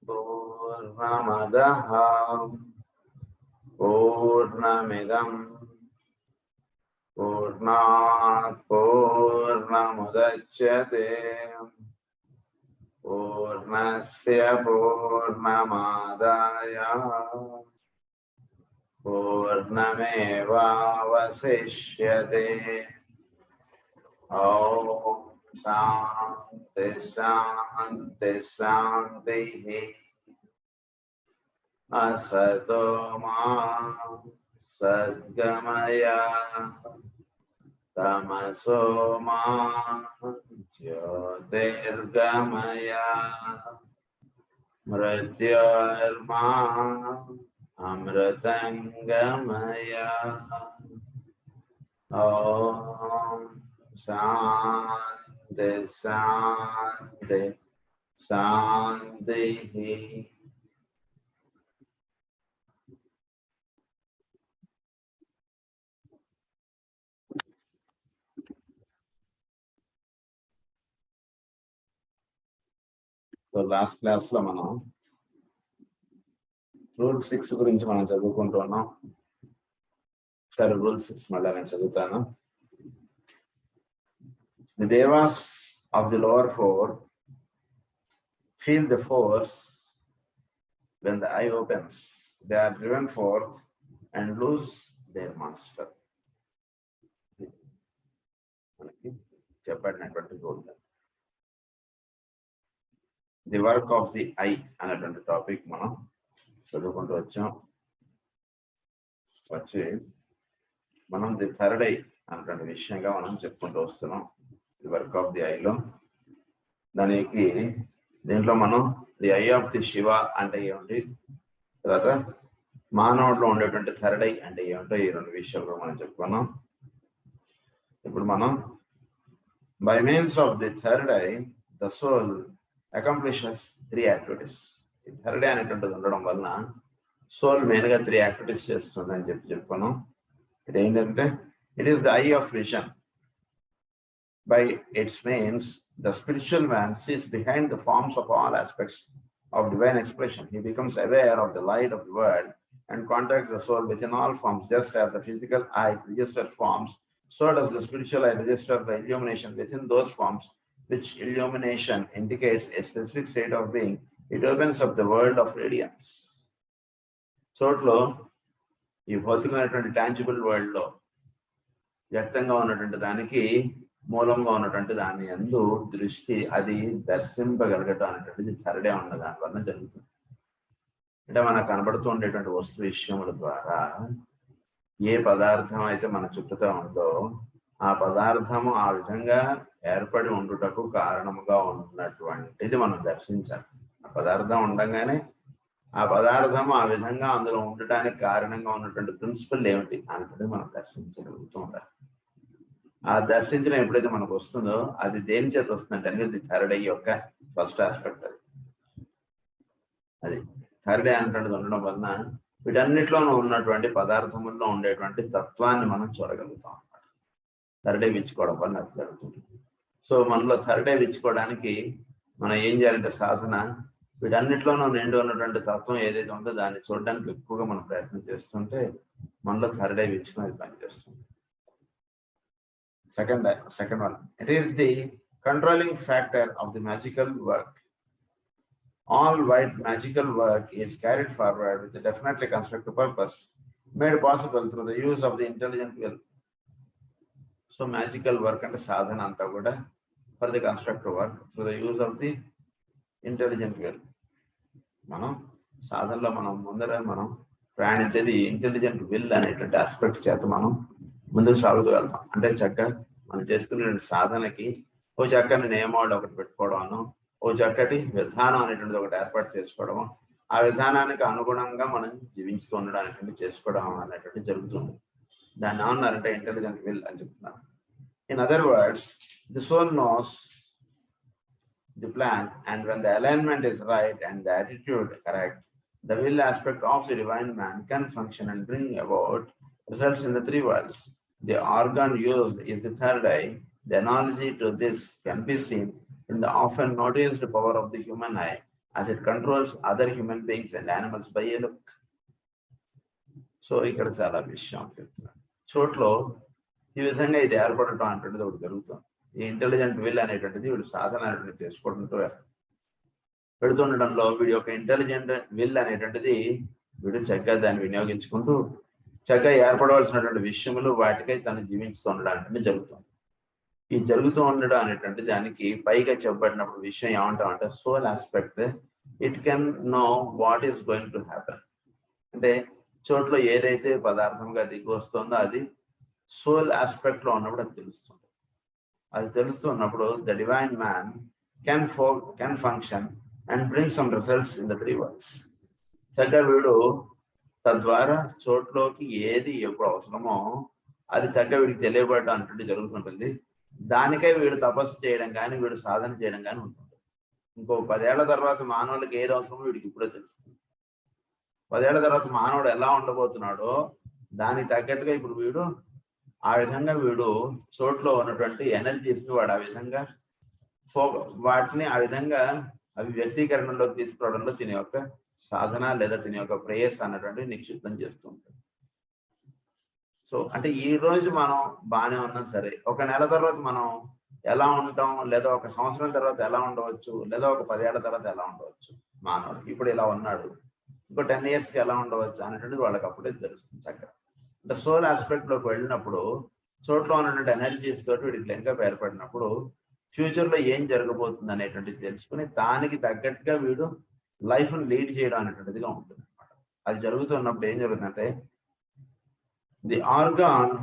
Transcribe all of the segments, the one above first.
Purnamadaha Purnamidam Purnat Purnamudachyate Purnasya Purnamadaya Purnamevavasishyate. Om Shanti Shanti Shanti. Asato ma sadgamaya tamaso ma jyotirgamaya mrityurma amritangamaya. Om Shanti Shanti Shanti. So last class lo మనం rule 6 గురించి మనం చదువుకుంటున్నాం. సరే rule 6 మళ్ళీ నేను చదువుతాను. The devas of the lower four feel the force when the eye opens. They are driven forth and lose their master. మనకి చెప్పబడినటువంటి rule. The work of the I అనేటువంటి టాపిక్ మనం చదువుకుంటూ వచ్చి మనం ది థర్డ్ ఐ అనేటువంటి విషయంగా మనం చెప్పుకుంటూ వస్తున్నాం. ది వర్క్ ఆఫ్ ది ఐలో దానికి దీంట్లో మనం the I of the Shiva అంటే ఏమిటి, తర్వాత మానవుడిలో ఉండేటువంటి థర్డ్ ఐ అంటే ఏమిటో ఈ రెండు విషయాలు మనం చెప్పుకున్నాం. ఇప్పుడు మనం by means of the third eye the soul accomplishes 3 activities. ఈ థర్డ్ ఐ అనేటువంటిది ఉండడం వలన సోల్ మెయిన్గా 3 యాక్టివిటీస్ చేస్తుంది అని చెప్పుకున్నాం. ఇది ఏంటంటే it is the eye of vision. By its means the spiritual man sees behind the forms of all aspects of divine expression. He becomes aware of the light of the world and contacts the soul within all forms. Just as the physical eye registers forms, so does the spiritual eye register the illumination within those forms, which illumination indicates a specific state of being. It opens up the world of radiance. చోట్లో ఈ భౌతికమైనటువంటి tangible world లో వ్యక్తంగా ఉన్నటువంటి దానికి మూలంగా ఉన్నటువంటి దాని యందు దృష్టి అది దర్శింపగలగటం అనేటువంటిది థర్డ్ ఐ ఉన్న దాని వలన జరుగుతుంది. అంటే మనకు కనబడుతూ ఉండేటువంటి వస్తు విషయముల ద్వారా ఏ పదార్థం అయితే మన చుట్టూతో ఉందో ఆ పదార్థము ఆ విధంగా ఏర్పడి ఉండుటకు కారణముగా ఉన్నటువంటిది మనం దర్శించాలి. ఆ పదార్థం ఉండగానే ఆ పదార్థము ఆ విధంగా అందులో ఉండటానికి కారణంగా ఉన్నటువంటి ప్రిన్సిపల్ ఏమిటి అనేది మనం దర్శించగలుగుతూ ఉండాలి. ఆ దర్శించడం ఎప్పుడైతే మనకు వస్తుందో అది దేని చేత వస్తుందంటే అనేది థర్డ్ ఐ యొక్క ఫస్ట్ ఆస్పెక్ట్. అది థర్డ్ ఐ అనేటువంటిది ఉండడం వలన వీటన్నిటిలోనూ ఉన్నటువంటి పదార్థముల్లో ఉండేటువంటి తత్వాన్ని మనం చూడగలుగుతాం. థర్డ్ ఐ విచ్చుకోవడం వల్ల అది జరుగుతుంది. సో మనలో థర్డ్ ఐ విచ్చుకోవడానికి మనం ఏం చేయాలంటే సాధన వీటన్నిటిలోనూ నిండి ఉన్నటువంటి తత్వం ఏదైతే ఉందో దాన్ని చూడడానికి ఎక్కువగా మనం ప్రయత్నం చేస్తుంటే మనలో థర్డ్ ఐ విచ్చుకునేది పనిచేస్తుంది. Second one, it is the controlling factor of the magical work. All white magical work is carried forward with a definitely constructive purpose made possible through the use of the intelligent will. So magical work and sadhana anta kuda for the constructive work through the use of the intelligent will. మనం సాధనలో మనం ముందర మనం ప్రయాణించేది intelligent will అనేటువంటి aspect చేత మనం ముందుకు సాగుతూ వెళ్తాం. అంటే చక్కగా మనం చేసుకునే సాధనకి ఓ చక్కని నియమాలు ఒకటి పెట్టుకోవడం, ఓ చక్కటి విధానం అనేటువంటిది ఒకటి ఏర్పాటు చేసుకోవడం, ఆ విధానానికి అనుగుణంగా మనం జీవించుతూ ఉండడం అనేటువంటి చేసుకోవడం అనేటువంటి జరుగుతుంది. దాన్ని ఏమన్నారంటే ఇంటెలిజెంట్ విల్ అని చెప్తున్నారు. In other words, the soul knows the plan, and when the alignment is right and the attitude correct, the will aspect of the divine man can function and bring about results in the 3 worlds. The organ used is the third eye. The analogy to this can be seen in the often noticed power of the human eye, as it controls other human beings and animals by a look. So ఇక్కడ చాలా విషయం చెప్తున్నాను. చోట్లో ఈ విధంగా ఇది ఏర్పడటం అనేటువంటిది ఒకటి జరుగుతుంది. ఈ ఇంటెలిజెంట్ విల్ అనేటువంటిది వీడు సాధన అనేటువంటిది చేసుకోవడంతో పెడుతుండడంలో వీడి యొక్క ఇంటెలిజెంట్ విల్ అనేటువంటిది వీడు చక్కగా దాన్ని వినియోగించుకుంటూ చక్కగా ఏర్పడవలసినటువంటి విషయములు వాటికై తను జీవిస్తూ ఉండడం అనేది జరుగుతుంది. ఈ జరుగుతూ ఉండడం అనేటువంటి దానికి పైగా చెప్పబడినప్పుడు విషయం ఏమంటాం అంటే soul aspect. It can know what is going to happen. అంటే చోట్లో ఏదైతే పదార్థంగా దిగి వస్తుందో అది సోల్ ఆస్పెక్ట్ లో ఉన్నప్పుడు అది తెలుస్తుంది. అది తెలుస్తున్నప్పుడు the divine man can function and bring some results in the 3 worlds. చక్కగా వీడు తద్వారా చోట్లోకి ఏది ఎప్పుడు అవసరమో అది చక్కగా వీడికి తెలియబడడం అంటే జరుగుతుంటుంది. దానికై వీడు తపస్సు చేయడం కానీ వీడు సాధన చేయడం కానీ ఉంటుంది. ఇంకో 10 ఏళ్ల తర్వాత మానవులకి ఏది అవసరమో వీడికి ఇప్పుడే తెలుస్తుంది. 10 ఏళ్ల తర్వాత మానవుడు ఎలా ఉండబోతున్నాడో దానికి తగ్గట్టుగా ఇప్పుడు వీడు ఆ విధంగా వీడు చోట్లో ఉన్నటువంటి ఎనర్జీస్ వాడు ఆ విధంగా వాటిని ఆ విధంగా అవి వ్యక్తీకరణలోకి తీసుకురావడంలో తిని యొక్క సాధన లేదా తిని యొక్క ప్రేయర్స్ అన్నటువంటి నిక్షిప్తం చేస్తూ ఉంటాడు. సో అంటే ఈ రోజు మనం బాగానే ఉన్నాం సరే, ఒక నెల తర్వాత మనం ఎలా ఉంటాం, లేదా ఒక సంవత్సరం తర్వాత ఎలా ఉండవచ్చు, లేదా ఒక 10 ఏళ్ల తర్వాత ఎలా ఉండవచ్చు, మానవుడు ఇప్పుడు ఇలా ఉన్నాడు ఇంకో 10 yearsకి ఎలా ఉండవచ్చు అనేటువంటిది వాళ్ళకి అప్పుడే తెలుస్తుంది. చక్కగా అంటే సోల్ ఆస్పెక్ట్ లోకి వెళ్ళినప్పుడు చోట్లో ఉన్నటువంటి ఎనర్జీస్ తోటి వీడికి లింకప్ ఏర్పడినప్పుడు ఫ్యూచర్ లో ఏం జరగబోతుంది అనేటువంటిది తెలుసుకుని దానికి తగ్గట్టుగా వీడు లైఫ్ ను లీడ్ చేయడం అనేటువంటిదిగా ఉంటుంది అనమాట. అది జరుగుతున్నప్పుడు ఏం జరుగుతుందంటే the organ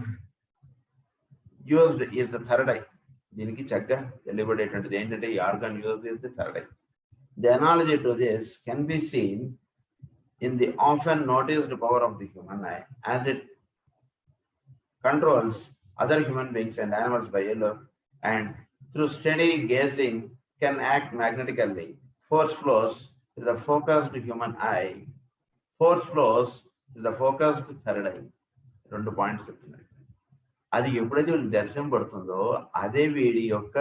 used is the third I. దీనికి చక్కగా తెలియబడేటువంటిది ఏంటంటే ఈ organ used is the third I. The analogy to this can be seen in the often noticed power of the human eye as it controls other human beings and animals by a look, and through steady gazing can act magnetically. Force flows to the focused human eye. Force flows to the focused third eye. 2 points చెప్తున్నాయి. అది ఎప్పుడైతే వీడికి దర్శనం పడుతుందో అదే వీడి యొక్క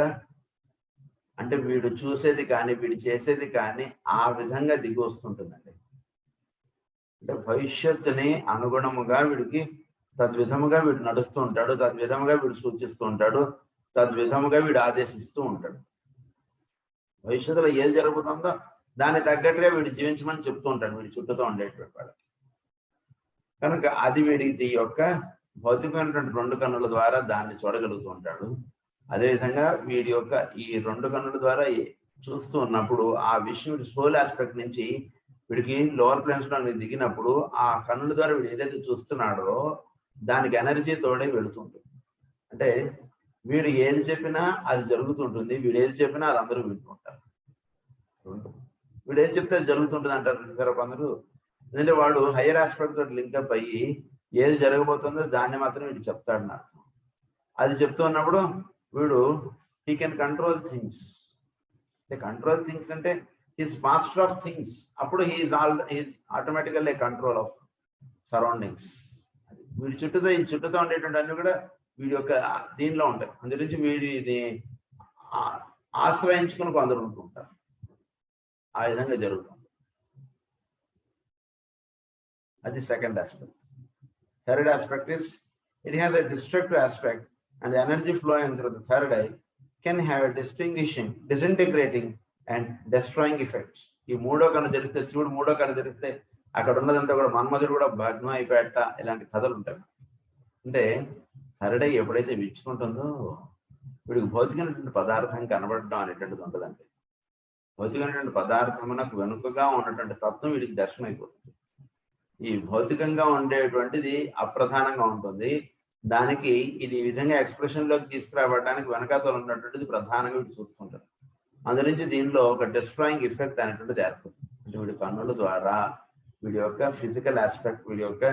అంటే వీడు చూసేది కానీ వీడు చేసేది కానీ ఆ విధంగా దిగి వస్తుంటుందండి. అంటే భవిష్యత్తుని అనుగుణముగా వీడికి తద్విధముగా వీడు నడుస్తూ ఉంటాడు, తద్విధముగా వీడు సూచిస్తూ ఉంటాడు, తద్విధముగా వీడు ఆదేశిస్తూ ఉంటాడు. భవిష్యత్తులో ఏది జరుగుతుందో దాన్ని తగ్గట్టుగా వీడు జీవించమని చెప్తూ ఉంటాడు వీడి చుట్టూతో ఉండేటువంటి వాళ్ళకి. కనుక అది వీడికి యొక్క భౌతికమైనటువంటి 2 కన్నుల ద్వారా దాన్ని చూడగలుగుతూ ఉంటాడు. అదేవిధంగా వీడి యొక్క ఈ 2 కన్నుల ద్వారా చూస్తూ ఉన్నప్పుడు ఆ విషయం వీడి సోల్ ఆస్పెక్ట్ నుంచి వీడికి లోవర్ ప్లేన్స్ లో దిగినప్పుడు ఆ కన్నుల ద్వారా వీడు ఏదైతే చూస్తున్నాడో దానికి ఎనర్జీ తోడే వెళుతుంటుంది. అంటే వీడు ఏది చెప్పినా అది జరుగుతుంటుంది, వీడు ఏది చెప్పినా అది అందరూ వింటుంటారు. వీడు ఏది చెప్తే అది జరుగుతుంటుంది అంటారు కొందరు. ఎందుకంటే వాడు హైయర్ ఆస్పెక్ట్ తోటి లింకప్ అయ్యి ఏది జరగబోతుందో దాన్ని మాత్రం వీడు చెప్తాడు నాకు. అది చెప్తున్నప్పుడు వీడు he can control things. Control things అంటే ఈజ్ మాస్టర్ ఆఫ్ థింగ్స్. అప్పుడు he is automatically control of surroundings. వీడి చుట్టూతో ఉండేటువంటి అన్ని కూడా వీడి యొక్క దీనిలో ఉంటాయి. అందుగురించి వీడిని ఆశ్రయించుకుని కొందరు ఉంటుంటారు. ఆ విధంగా జరుగుతుంది. అది second aspect. Third aspect is it has a destructive aspect and the energy flowing through the third eye can have a distinguishing, disintegrating and destroying effects. ఈ 3వ కన్ను జరిగితే శివుడు 3వ కన్ను జరిగితే అక్కడ ఉన్నదంతా కూడా మన్మధుడు కూడా భగ్నం అయిపోయాట, ఇలాంటి కథలు ఉంటాయి. అంటే థర్డ్ ఐ ఎప్పుడైతే విచ్చుకుంటుందో వీడికి భౌతికమైనటువంటి పదార్థం కనబడడం అనేటువంటిది ఉంటుందండి. భౌతికమైనటువంటి పదార్థమునకు వెనుకగా ఉన్నటువంటి తత్వం వీడికి దర్శనం అయిపోతుంది. ఈ భౌతికంగా ఉండేటువంటిది అప్రధానంగా ఉంటుంది. దానికి ఇది ఈ విధంగా ఎక్స్ప్రెషన్ లోకి తీసుకురావడానికి వెనకాతలు ఉన్నటువంటిది ప్రధానంగా వీడు చూస్తుంటారు. అందునుంచి దీనిలో ఒక డిస్ట్రాయింగ్ ఎఫెక్ట్ అనేటువంటిది ఏర్పడుతుంది. అంటే వీడి కన్నుల ద్వారా వీడి యొక్క ఫిజికల్ ఆస్పెక్ట్, వీడి యొక్క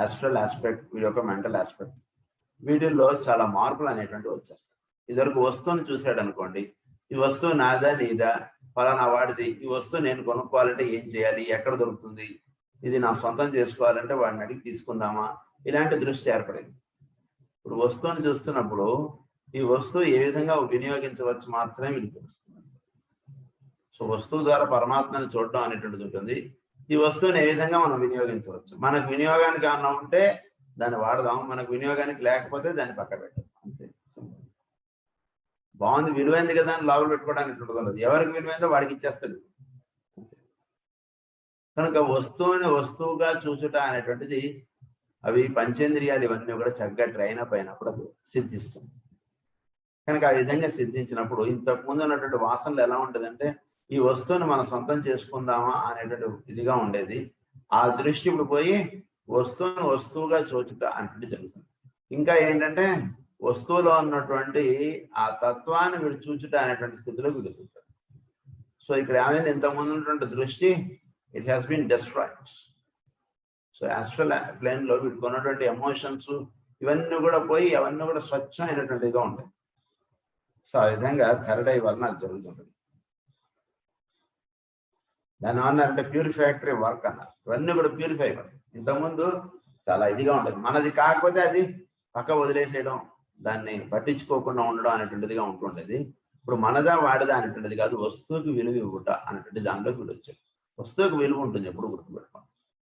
ఆస్ట్రల్ ఆస్పెక్ట్, వీడి యొక్క మెంటల్ ఆస్పెక్ట్, వీటిల్లో చాలా మార్పులు అనేటువంటివి వచ్చేస్తాయి. ఇదివరకు వస్తువుని చూశాడు అనుకోండి, ఈ వస్తువు నాదా నీదా, ఫలానా వాడిది, ఈ వస్తువు నేను కొనుక్కోవాలంటే ఏం చేయాలి, ఎక్కడ దొరుకుతుంది, ఇది నా సొంతం చేసుకోవాలంటే వాడిని అడిగి తీసుకుందామా, ఇలాంటి దృష్టి ఏర్పడింది. ఇప్పుడు వస్తువుని చూస్తున్నప్పుడు ఈ వస్తువు ఏ విధంగా వినియోగించవచ్చు మాత్రమే వీడికి తెలుస్తుంది. సో వస్తువు ద్వారా పరమాత్మని చూడడం అనేటువంటిది ఉంటుంది. ఈ వస్తువుని ఏ విధంగా మనం వినియోగించవచ్చు. మనకు వినియోగానికి అన్న ఉంటే దాన్ని వాడదాం, మనకు వినియోగానికి లేకపోతే దాన్ని పక్క పెట్టాం అంతే. బాగుంది, విలువైంది కదా అని లాభం పెట్టుకోవడానికి ఉండదు. ఎవరికి విలువైందో వాడికి ఇచ్చేస్తుంది. కనుక వస్తువుని వస్తువుగా చూచుట అనేటువంటిది అవి పంచేంద్రియాలు ఇవన్నీ కూడా చక్కగా ట్రైన్ అప్ అయినప్పుడు అది సిద్ధిస్తుంది. కనుక ఆ విధంగా సిద్ధించినప్పుడు ఇంతకు ముందు ఉన్నటువంటి వాసనలు ఎలా ఉంటుందంటే ఈ వస్తువుని మనం సొంతం చేసుకుందామా అనేటువంటి ఇదిగా ఉండేది. ఆ దృష్టి ఇప్పుడు పోయి వస్తువుని వస్తువుగా చూచుట అనేది జరుగుతుంది. ఇంకా ఏంటంటే వస్తువులో ఉన్నటువంటి ఆ తత్వాన్ని వీడు చూచుట అనేటువంటి స్థితిలో వీడుతుంటాడు. సో ఇక్కడ ఏమైంది, ఇంతకుముందు ఉన్నటువంటి దృష్టి it has been destroyed. So astral plane లో వీటికి ఉన్నటువంటి ఎమోషన్స్ ఇవన్నీ కూడా పోయి అవన్నీ కూడా స్వచ్ఛమైనటువంటిగా ఉంటాయి. సో ఆ విధంగా థర్డ్ ఐ వలన అది జరుగుతుంటుంది. దాని అంటే ప్యూరిఫాక్టరీ వర్క్ అన్నారు. ఇవన్నీ కూడా ప్యూరిఫై అవ్వాలి. ఇంతకుముందు చాలా ఇదిగా ఉంటుంది, మనది కాకపోతే అది పక్క వదిలేసేయడం, దాన్ని పట్టించుకోకుండా ఉండడం అనేటువంటిదిగా ఉంటుండేది. ఇప్పుడు మనదా వాడదా అనేటువంటిది కాదు, వస్తువుకి విలువ ఇవ్వట అనేటువంటి దానిలోకి వీడు వచ్చాడు. వస్తువుకి విలువ ఉంటుంది, ఎప్పుడు గుర్తుపెట్టుకోండి.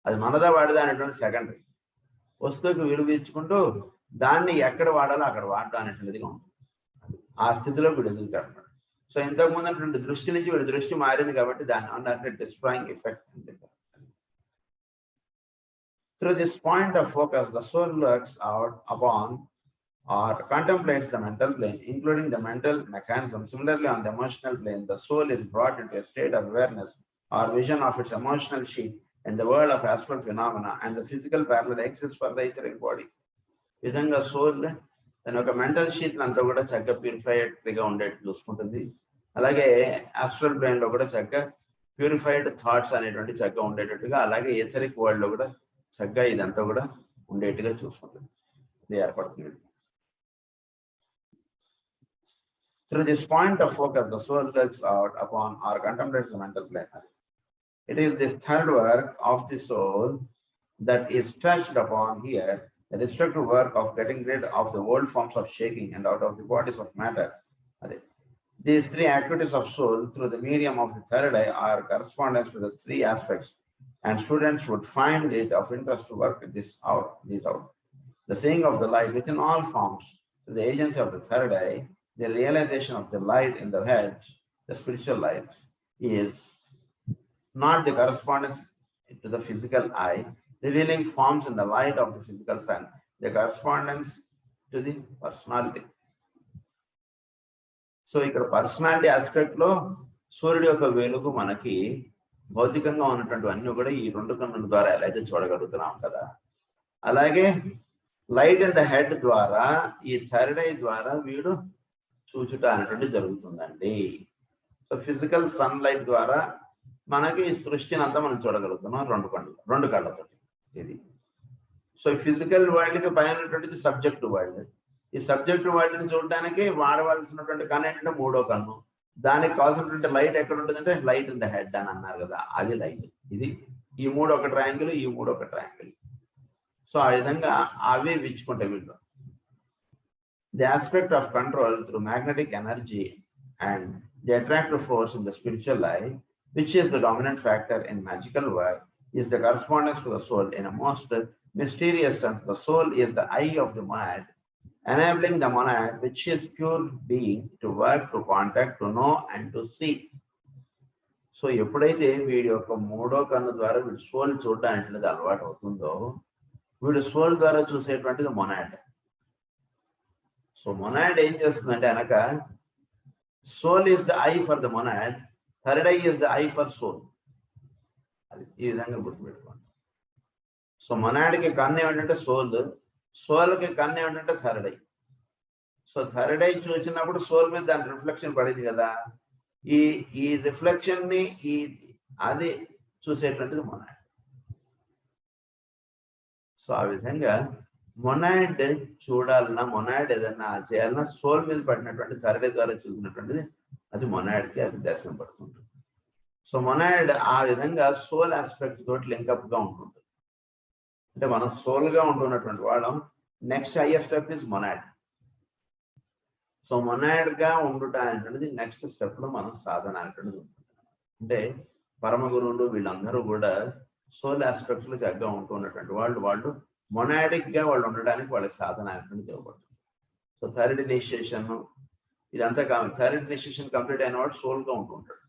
అది మనదా వాడదా అనేటువంటి సెకండరీ. వస్తువుకి విలువ ఇచ్చుకుంటూ దాన్ని ఎక్కడ వాడాలో అక్కడ వాడటం అనేటువంటిదిగా ఉంటుంది. ఆ స్థితిలో వీడు ఎదుగుతాడు అన్నమాట. సో ఇంతకు ముందు అటువంటి దృష్టి నుంచి వీడి దృష్టి మారింది కాబట్టి దాన్ని అంటే డిస్ట్రాయింగ్ ఎఫెక్ట్ అని చెప్పారు. Through this point of focus, the soul looks out upon or contemplates the mental plane, including the mental mechanism. Similarly, on the emotional plane, the soul is brought into a state of awareness or vision of its emotional sheet in the world of astral phenomena, and the physical parallel exists for the etheric body. విధంగా soul తన ఒక mental sheet అంతా కూడా చక్కగా ప్యూరిఫైడ్గా ఉండేట్టు చూసుకుంటుంది. అలాగే astral plane లో కూడా చక్కగా ప్యూరిఫైడ్ థాట్స్ అనేటువంటి చక్కగా ఉండేటట్టుగా, అలాగే ఎథరిక్ వరల్డ్ లో కూడా చక్కగా ఇదంతా కూడా ఉండేట్టుగా చూసుకుంటుంది. ఇది ఏర్పడుతుంది. Through this point of focus, the soul looks out upon or contemplates the mental plane. It is this third work of the soul that is touched upon here, the destructive work of getting rid of the old forms of shaking and out of the bodies of matter. These three activities of soul through the medium of the third eye are correspondence to the three aspects, and students would find it of interest to work these out. The seeing of the light within all forms through the agency of the third eye, the realization of the light in the head, the spiritual light, is not the correspondence to the physical eye, revealing forms in the light of the physical sun, the correspondence to the personality. So ఇక్కడ personality aspect లో సూర్యుడి యొక్క వెలుగు మనకి భౌతికంగా ఉన్నటువంటి అన్ని కూడా ఈ రెండు కన్నుల ద్వారా ఎలా అయితే చూడగలుగుతున్నాం కదా, అలాగే లైట్ ఇన్ ద హెడ్ ద్వారా ఈ థర్డ్ ఐ ద్వారా వీడు చూచుట అనేటువంటి జరుగుతుందండి. సో ఫిజికల్ సన్ లైట్ ద్వారా మనకి ఈ సృష్టిని అంతా మనం చూడగలుగుతున్నాం రెండు కళ్ళతో. ఇది సో ఫిజికల్ వరల్డ్కి పైన ఉన్నటువంటిది సబ్జెక్ట్ వరల్డ్. ఈ సబ్జెక్ట్ వరల్డ్ని చూడడానికి వాడవలసినటువంటి కన్ను ఏంటంటే మూడో కన్ను. దానికి కావాల్సినటువంటి లైట్ ఎక్కడ ఉంటుందంటే లైట్ ఇన్ ద హెడ్ అని అన్నారు కదా, అది లైట్. ఇది ఈ మూడు ఒక ట్రయాంగిల్, ఈ మూడు ఒక ట్రయాంగిల్. సో ఆ విధంగా అవి విచ్చుకుంటాయి వీళ్ళు. The aspect of control through magnetic energy and the attractive force in the spiritual life, which is the dominant factor in magical work, is the correspondence to the soul in a most mysterious sense. The soul is the eye of the monad, enabling the monad, which is pure being, to work, to contact, to know and to see. So ఎప్పుడైతే వీడి యొక్క మూడో కన్ను ద్వారా వీడు soul చూడటానికి అలవాటు అవుతుందో, వీడు సోల్ ద్వారా చూసేటువంటిది మొనాడ్. సో మొనాడ్ ఏం చేస్తుందంటే అనక soul is the eye for the monad, third eye is the eye for soul. అది ఈ విధంగా గుర్తుపెట్టుకోండి. సో మొనాడ్కి కన్ను ఏమిటంటే సోల్, సోల్కి కన్ను ఏమిటంటే third I. So third I చూసినప్పుడు సోల్ మీద దాని రిఫ్లెక్షన్ పడింది కదా, ఈ రిఫ్లెక్షన్ ని అది చూసేటువంటిది మొనాడ్. సో ఆ విధంగా మొనాడ్ చూడాలన్నా, మొనాడ్ ఏదన్నా చేయాలన్నా సోల్ మీద పడినటువంటి థర్డ్ ఐ ద్వారా చూసినటువంటిది అది మొనాడ్కి అది దర్శనం పడుతుంటుంది. సో మొనాడ్ ఆ విధంగా సోల్ ఆస్పెక్ట్ తోటి లింకప్ గా ఉంటుంది. అంటే మనం సోల్ గా ఉంటున్నటువంటి వాళ్ళం, next higher step is monad. So monad గా ఉండుట అనేటువంటిది నెక్స్ట్ స్టెప్ లో మనం సాధన అనేటువంటిది ఉంటుంది. అంటే పరమ గురువులు వీళ్ళందరూ కూడా సోల్ ఆస్పెక్ట్స్ లో చక్కగా ఉంటున్నటువంటి వాళ్ళు మొనాడిక్ గా వాళ్ళు ఉండడానికి వాళ్ళకి సాధన అనేటువంటి చెప్పబడుతుంది. సో థర్డ్ ఇనిషియేషన్ ఇదంతా కాదు. థర్డ్ ఇనిషియేషన్ కంప్లీట్ అయిన వాడు సోల్ గా ఉంటుంటాడు.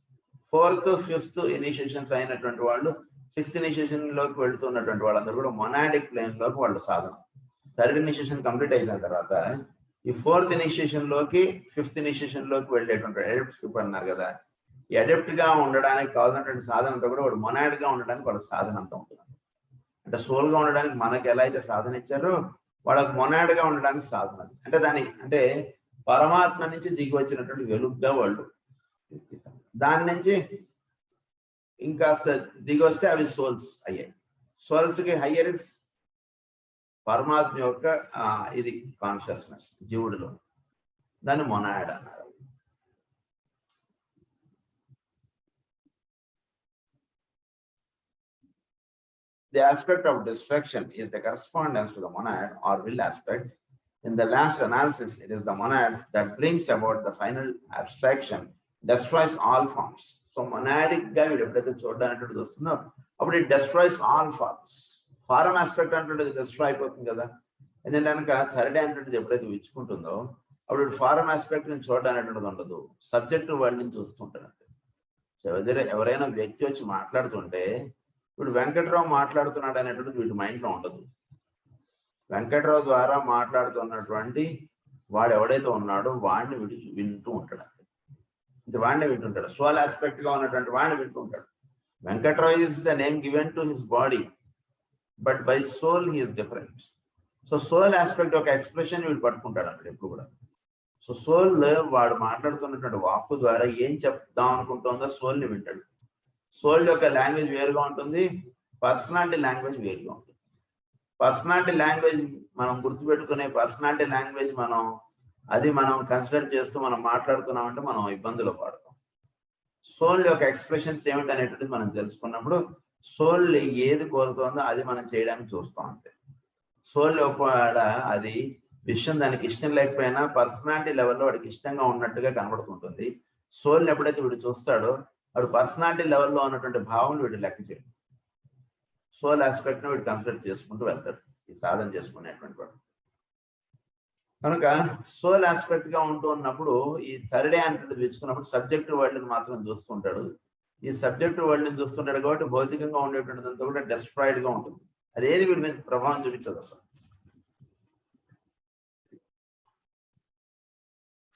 ఫోర్త్ ఫిఫ్త్ ఇనిషియేషన్స్ అయినటువంటి వాళ్ళు సిక్స్త్ ఇనిషియేషన్ లోకి వెళ్తున్నటువంటి వాళ్ళందరూ కూడా మొనాడిక్ ప్లేన్ లోకి వాళ్ళు సాధన. థర్డ్ ఇనిషియేషన్ కంప్లీట్ అయిన తర్వాత ఈ ఫోర్త్ ఇనిషియేషన్ లోకి ఫిఫ్త్ ఇనిషియేషన్ లోకి వెళ్ళేటువంటి అడెప్ట్ అన్నారు కదా, ఈ అడెప్ట్ గా ఉండడానికి కావాల్సినటువంటి సాధన అంతా కూడా వాడు మొనాడ్ గా ఉండడానికి వాళ్ళ సాధన అంతా ఉంటుంది. అంటే సోల్ గా ఉండడానికి మనకి ఎలా అయితే సాధన ఇచ్చారో వాళ్ళకి మొనాడ్ గా ఉండడానికి సాధన. అంటే అంటే పరమాత్మ నుంచి దిగి వచ్చినటువంటి వెలుగుగా వాళ్ళు, దాని నుంచి ఇంకాస్త దిగి వస్తే అవి సోల్స్ అయ్యాయి. సోల్స్ కి హయ్యర్ పరమాత్మ యొక్క ఇది కాన్షియస్నెస్ జీవుడిలో, దాన్ని మొనాడ్ అన్నారు. The aspect of distraction is the correspondence to the monad or will aspect. In the last analysis, it is the monad that brings about the final abstraction, destroys all forms. So monadic ga veedu eppadaithe చూడడానికి వస్తుందో అప్పుడు it destroys all forms. Form aspect అంటే destroy అయిపోతుంది కదా. ఎందుకంటే కనుక third అంటే ఎప్పుడైతే విచ్చుకుంటుందో అప్పుడు ఫారం ఆస్పెక్ట్ నుంచి చూడడానికి ఉండదు, సబ్జెక్ట్ వర్డ్ నుంచి చూస్తుంటారు. ఎవరైనా వ్యక్తి వచ్చి మాట్లాడుతుంటే ఇప్పుడు వెంకట్రావు మాట్లాడుతున్నాడు అనేటువంటి వీటి మైండ్లో ఉండదు. వెంకట్రావు ద్వారా మాట్లాడుతున్నటువంటి వాడు ఎవడైతే ఉన్నాడో వాడిని వింటూ ఉంటాడు. ఇది వాడిని వింటుంటాడు. సోల్ ఆస్పెక్ట్ గా ఉన్నటువంటి వాడిని వింటుంటాడు. Venkatrao is the name given to his body, but by soul he is different. So soul aspect ఒక ఎక్స్ప్రెషన్ వీడు పట్టుకుంటాడు అక్కడ ఎప్పుడు కూడా. సో సోల్ వాడు మాట్లాడుతున్నటువంటి వాక్కు ద్వారా ఏం చెప్దాం అనుకుంటుందో సోల్ని వింటాడు. సోల్ యొక్క లాంగ్వేజ్ వేరుగా ఉంటుంది, పర్సనాలిటీ లాంగ్వేజ్ వేరుగా ఉంటుంది. పర్సనాలిటీ లాంగ్వేజ్ మనం గుర్తుపెట్టుకునే పర్సనాలిటీ లాంగ్వేజ్ మనం కన్సిడర్ చేస్తూ మనం మాట్లాడుతున్నామంటే మనం ఇబ్బందులు పడతాం. సోల్ యొక్క ఎక్స్ప్రెషన్స్ ఏమిటి అనేటువంటిది మనం తెలుసుకున్నప్పుడు సోల్ ఏది కోరుతుందో అది మనం చేయడానికి చూస్తాం అంతే. సోల్ ఒకవేళ అది విషయం దానికి ఇష్టం లేకపోయినా పర్సనాలిటీ లెవెల్లో వాడికి ఇష్టంగా ఉన్నట్టుగా కనబడుతుంటుంది. సోల్ని ఎప్పుడైతే వీడు చూస్తాడో వాడు పర్సనాలిటీ లెవెల్లో ఉన్నటువంటి భావం వీడు లెక్క చేయడు. సోల్ ఆస్పెక్ట్ ను వీడు కన్సిడర్ చేసుకుంటూ వెళ్తాడు ఈ సాధన చేసుకునేటువంటి వాడు. కనుక సోల్ ఆస్పెక్ట్ గా ఉంటూ ఉన్నప్పుడు ఈ థర్డ్ అంటే తెచ్చుకున్నప్పుడు సబ్జెక్టివ్ వరల్డ్ మాత్రం చూస్తుంటాడు. ఈ సబ్జెక్టివ్ వరల్డ్ చూస్తుంటాడు కాబట్టి భౌతికంగా ఉండేటువంటిదంతా కూడా డెస్ట్రాయిడ్ గా ఉంటుంది. అదేది వీడి మీద ప్రభావం చూపించదు అసలు.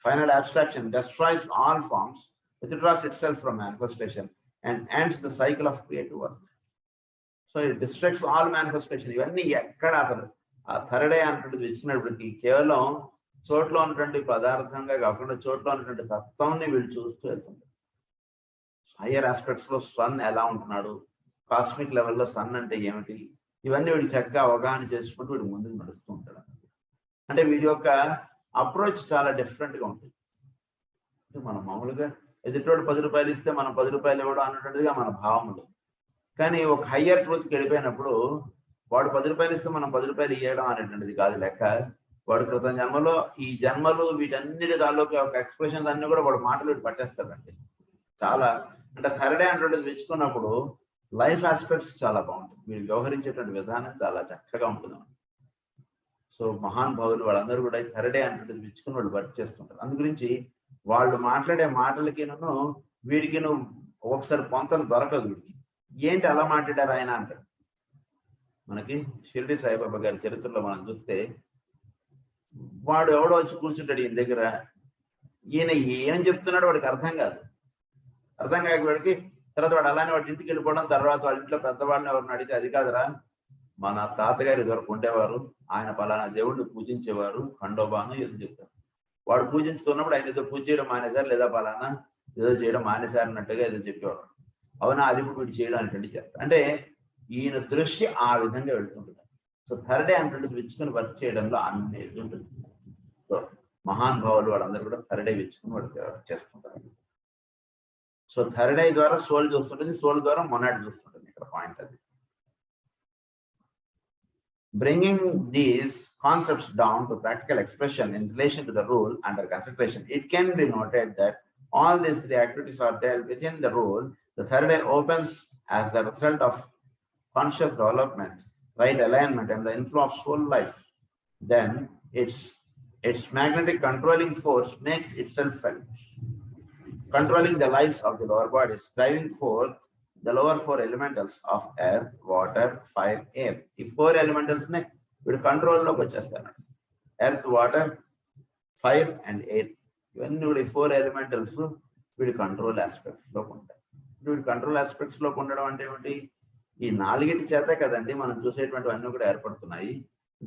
Final abstraction destroys all forms, withdraws itself from manifestation and ends the cycle of creative work. So it distracts all manifestation. ఇవన్నీ ఎక్కడ అసలు ఆ థర్డ్ ఐ అంటే ఇచ్చినప్పటికీ కేవలం చోట్లో ఉన్నటువంటి పదార్థంగా కాకుండా చోట్లో ఉన్నటువంటి తత్వాన్ని వీళ్ళు చూస్తూ వెళ్తుంటారు. హయ్యర్ ఆస్పెక్ట్స్ లో సన్ ఎలా ఉంటున్నాడు, కాస్మిక్ లెవెల్లో సన్ అంటే ఏమిటి, ఇవన్నీ వీడికి చక్కగా అవగాహన చేసుకుంటూ వీడు ముందుకు నడుస్తూ ఉంటాడు. అంటే వీడి యొక్క అప్రోచ్ చాలా డిఫరెంట్ గా ఉంటుంది. మనం మామూలుగా ఎదుటోడు 10 రూపాయలు ఇస్తే మనం 10 రూపాయలు ఇవ్వడం అన్నట్టుగా మన భావములు. కానీ ఒక హయ్యర్ ట్రూత్కి వెళ్ళిపోయినప్పుడు వాడు 10 రూపాయలు ఇస్తే మనం 10 రూపాయలు ఇవ్వడం అనేటువంటిది కాదు లెక్క. వాడు క్రితం జన్మలో ఈ జన్మలు వీటన్నిటి దానిలోకి ఒక ఎక్స్ప్రెషన్ అన్ని కూడా వాడు మాటలు వీడు పట్టేస్తాడండి. చాలా అంటే థర్డ్ డే అంటే తెచ్చుకున్నప్పుడు లైఫ్ ఆస్పెక్ట్స్ చాలా బాగుంటుంది. వీళ్ళు వ్యవహరించేటువంటి విధానం చాలా చక్కగా ఉంటుంది. సో మహాన్ భావులు వాళ్ళందరూ కూడా థర్డ్ డే అంటే తెచ్చుకుని వాళ్ళు వర్క్ చేస్తుంటారు. అందు గురించి వాళ్ళు మాట్లాడే మాటలకి వీడికి ఒకసారి పొంతలు దొరకదు. వీడికి ఏంటి అలా మాట్లాడారు ఆయన అంటారు. మనకి షిరిడి సాయిబాబా గారి చరిత్రలో మనం చూస్తే వాడు ఎవడో వచ్చి కూర్చుంటాడు ఈయన దగ్గర. ఈయన ఏం చెప్తున్నాడో వాడికి అర్థం కాదు. అర్థం కాకపోయాడికి తర్వాత వాడు అలానే వాడి ఇంటికి వెళ్ళిపోవడం, తర్వాత వాళ్ళ ఇంట్లో పెద్దవాళ్ళని ఎవరిని అడిగితే అది కాదురా మన తాతగారి వరకు ఉండేవారు, ఆయన పలానా దేవుడిని పూజించేవారు, ఖండోబాను ఏదో చెప్తారు. వాడు పూజించుతున్నప్పుడు ఆయన ఏదో పూజ చేయడం మానేశారు లేదా పలానా ఏదో చేయడం మానేశారు అన్నట్టుగా ఏదో చెప్పేవారు. అవునా అది ఇప్పుడు వీడు చేయడానికి చేస్తారు. అంటే ఈయన దృష్టి ఆ విధంగా వెళ్తుంటుంది. సో థర్డ్ డే అంటే విచ్చుకుని వర్క్ చేయడంలో అన్ని ఉంటుంది. సో మహాన్ భావులు వాళ్ళందరూ కూడా థర్డ్ డే విచ్చుకుని వర్క్ చేస్తుంటారు. సో థర్డ్ ఐ ద్వారా సోల్ చూస్తుంటుంది, సోల్ ద్వారా మొనాడ్ చూస్తుంటుంది. ఇక్కడ పాయింట్ అది. Bringing these concepts down to practical expression in relation to the rule under consideration, it can be noted that all these three activities are dealt within the rule The third eye opens as the result of conscious development, right alignment, and the inflow of soul life. Then its magnetic controlling force makes itself felt, controlling the lives of the lower bodies, driving forth the lower four elementals of earth, water, fire, air. The four elementals will control lo vachestanu. Earth, water, fire, and air. Ivanni kuda four elementals will control aspects lo untayi. Will control aspects lo undadam ante emati? ఈ నాలుగిటి చేత కదండి మనం చూసేటువంటివన్నీ కూడా ఏర్పడుతున్నాయి.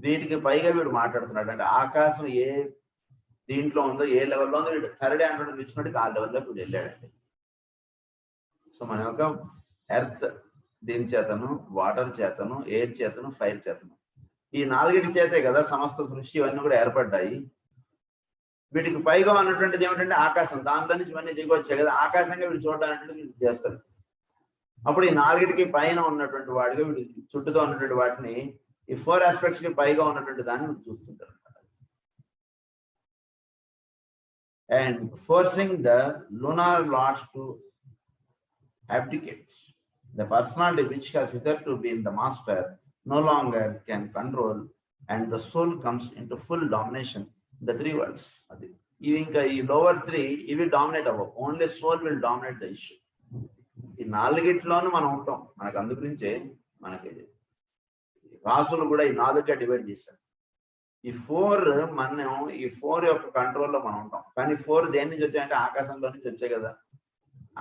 వీటికి పైగా వీడు మాట్లాడుతున్నాడు అంటే ఆకాశం ఏ దీంట్లో ఉందో, ఏ లెవెల్లో ఉందో వీడు థర్డ్ ఆండ్రాయిడ్ ఇచ్చినట్టుగా ఆ లెవెల్లోకి వీడు వెళ్ళాడండి. సో మన యొక్క ఎర్త్ దీని చేతను, వాటర్ చేతను, ఎయిర్ చేతను, ఫైర్ చేతను, ఈ నాలుగిటి చేతే కదా సమస్త సృష్టి ఇవన్నీ కూడా ఏర్పడ్డాయి. వీటికి పైగా ఉన్నటువంటిది ఏమిటంటే ఆకాశం. దాంట్లో నుంచి ఇవన్నీ దిగి వచ్చాయి కదా, ఆకాశంగా వీడు చూడడానికి చేస్తాడు. అప్పుడు ఈ నాలుగిటికి పైన ఉన్నటువంటి వాడిగా వీడు చుట్టూతో ఉన్నటువంటి వాటిని ఈ ఫోర్ ఆస్పెక్ట్స్ కి పైగా ఉన్నటువంటి దాన్ని వీడు చూస్తుంటారు అనమాట. And forcing the lunar lords to abdicate. The personality which has hitherto been the master no longer can control, and the soul comes into full domination in the three worlds. Even ఈ lower three ఇవి dominate అవ్వవు, only soul will dominate the issue. ఈ నాలుగిట్లోనూ మనం ఉంటాం. మనకు అందుగురించే మనకి రాసులు కూడా ఈ నాలుగుగా డివైడ్ చేశారు. ఈ ఫోర్ మనం ఈ ఫోర్ యొక్క కంట్రోల్లో మనం ఉంటాం. కానీ ఫోర్ దేని నుంచి వచ్చాయంటే ఆకాశంలో నుంచి వచ్చాయి కదా.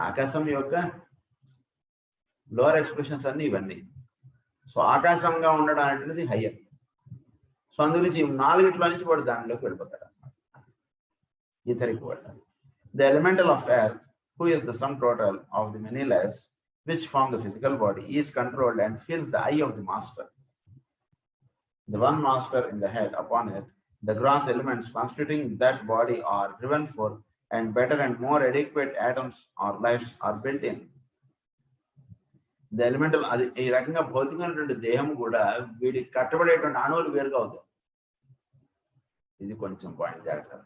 ఆకాశం యొక్క లోవర్ ఎక్స్ప్రెషన్స్ అన్ని ఇవన్నీ. సో ఆకాశంగా ఉండడం అనేది హయ్యర్. సో అందుగురించి నాలుగిట్లో నుంచి వాడు దానిలోకి వెళ్ళిపోతాడు అన్నమాట. ఇతరికి వాడు the elemental of earth, who is the sum total of the many lives which form the physical body, is controlled and feels the eye of the master. The one master in the head, upon it, the gross elements constituting that body are driven forth, and better and more adequate atoms or lives are built in. The elemental, ఈ రకంగా భౌతికమైనటువంటి దేహం కూడా వీడికి కట్టబడేటువంటి అణువులు వేరుగా అవుతాయి. ఇది కొంచెం పాయింట్ జాగ్రత్త.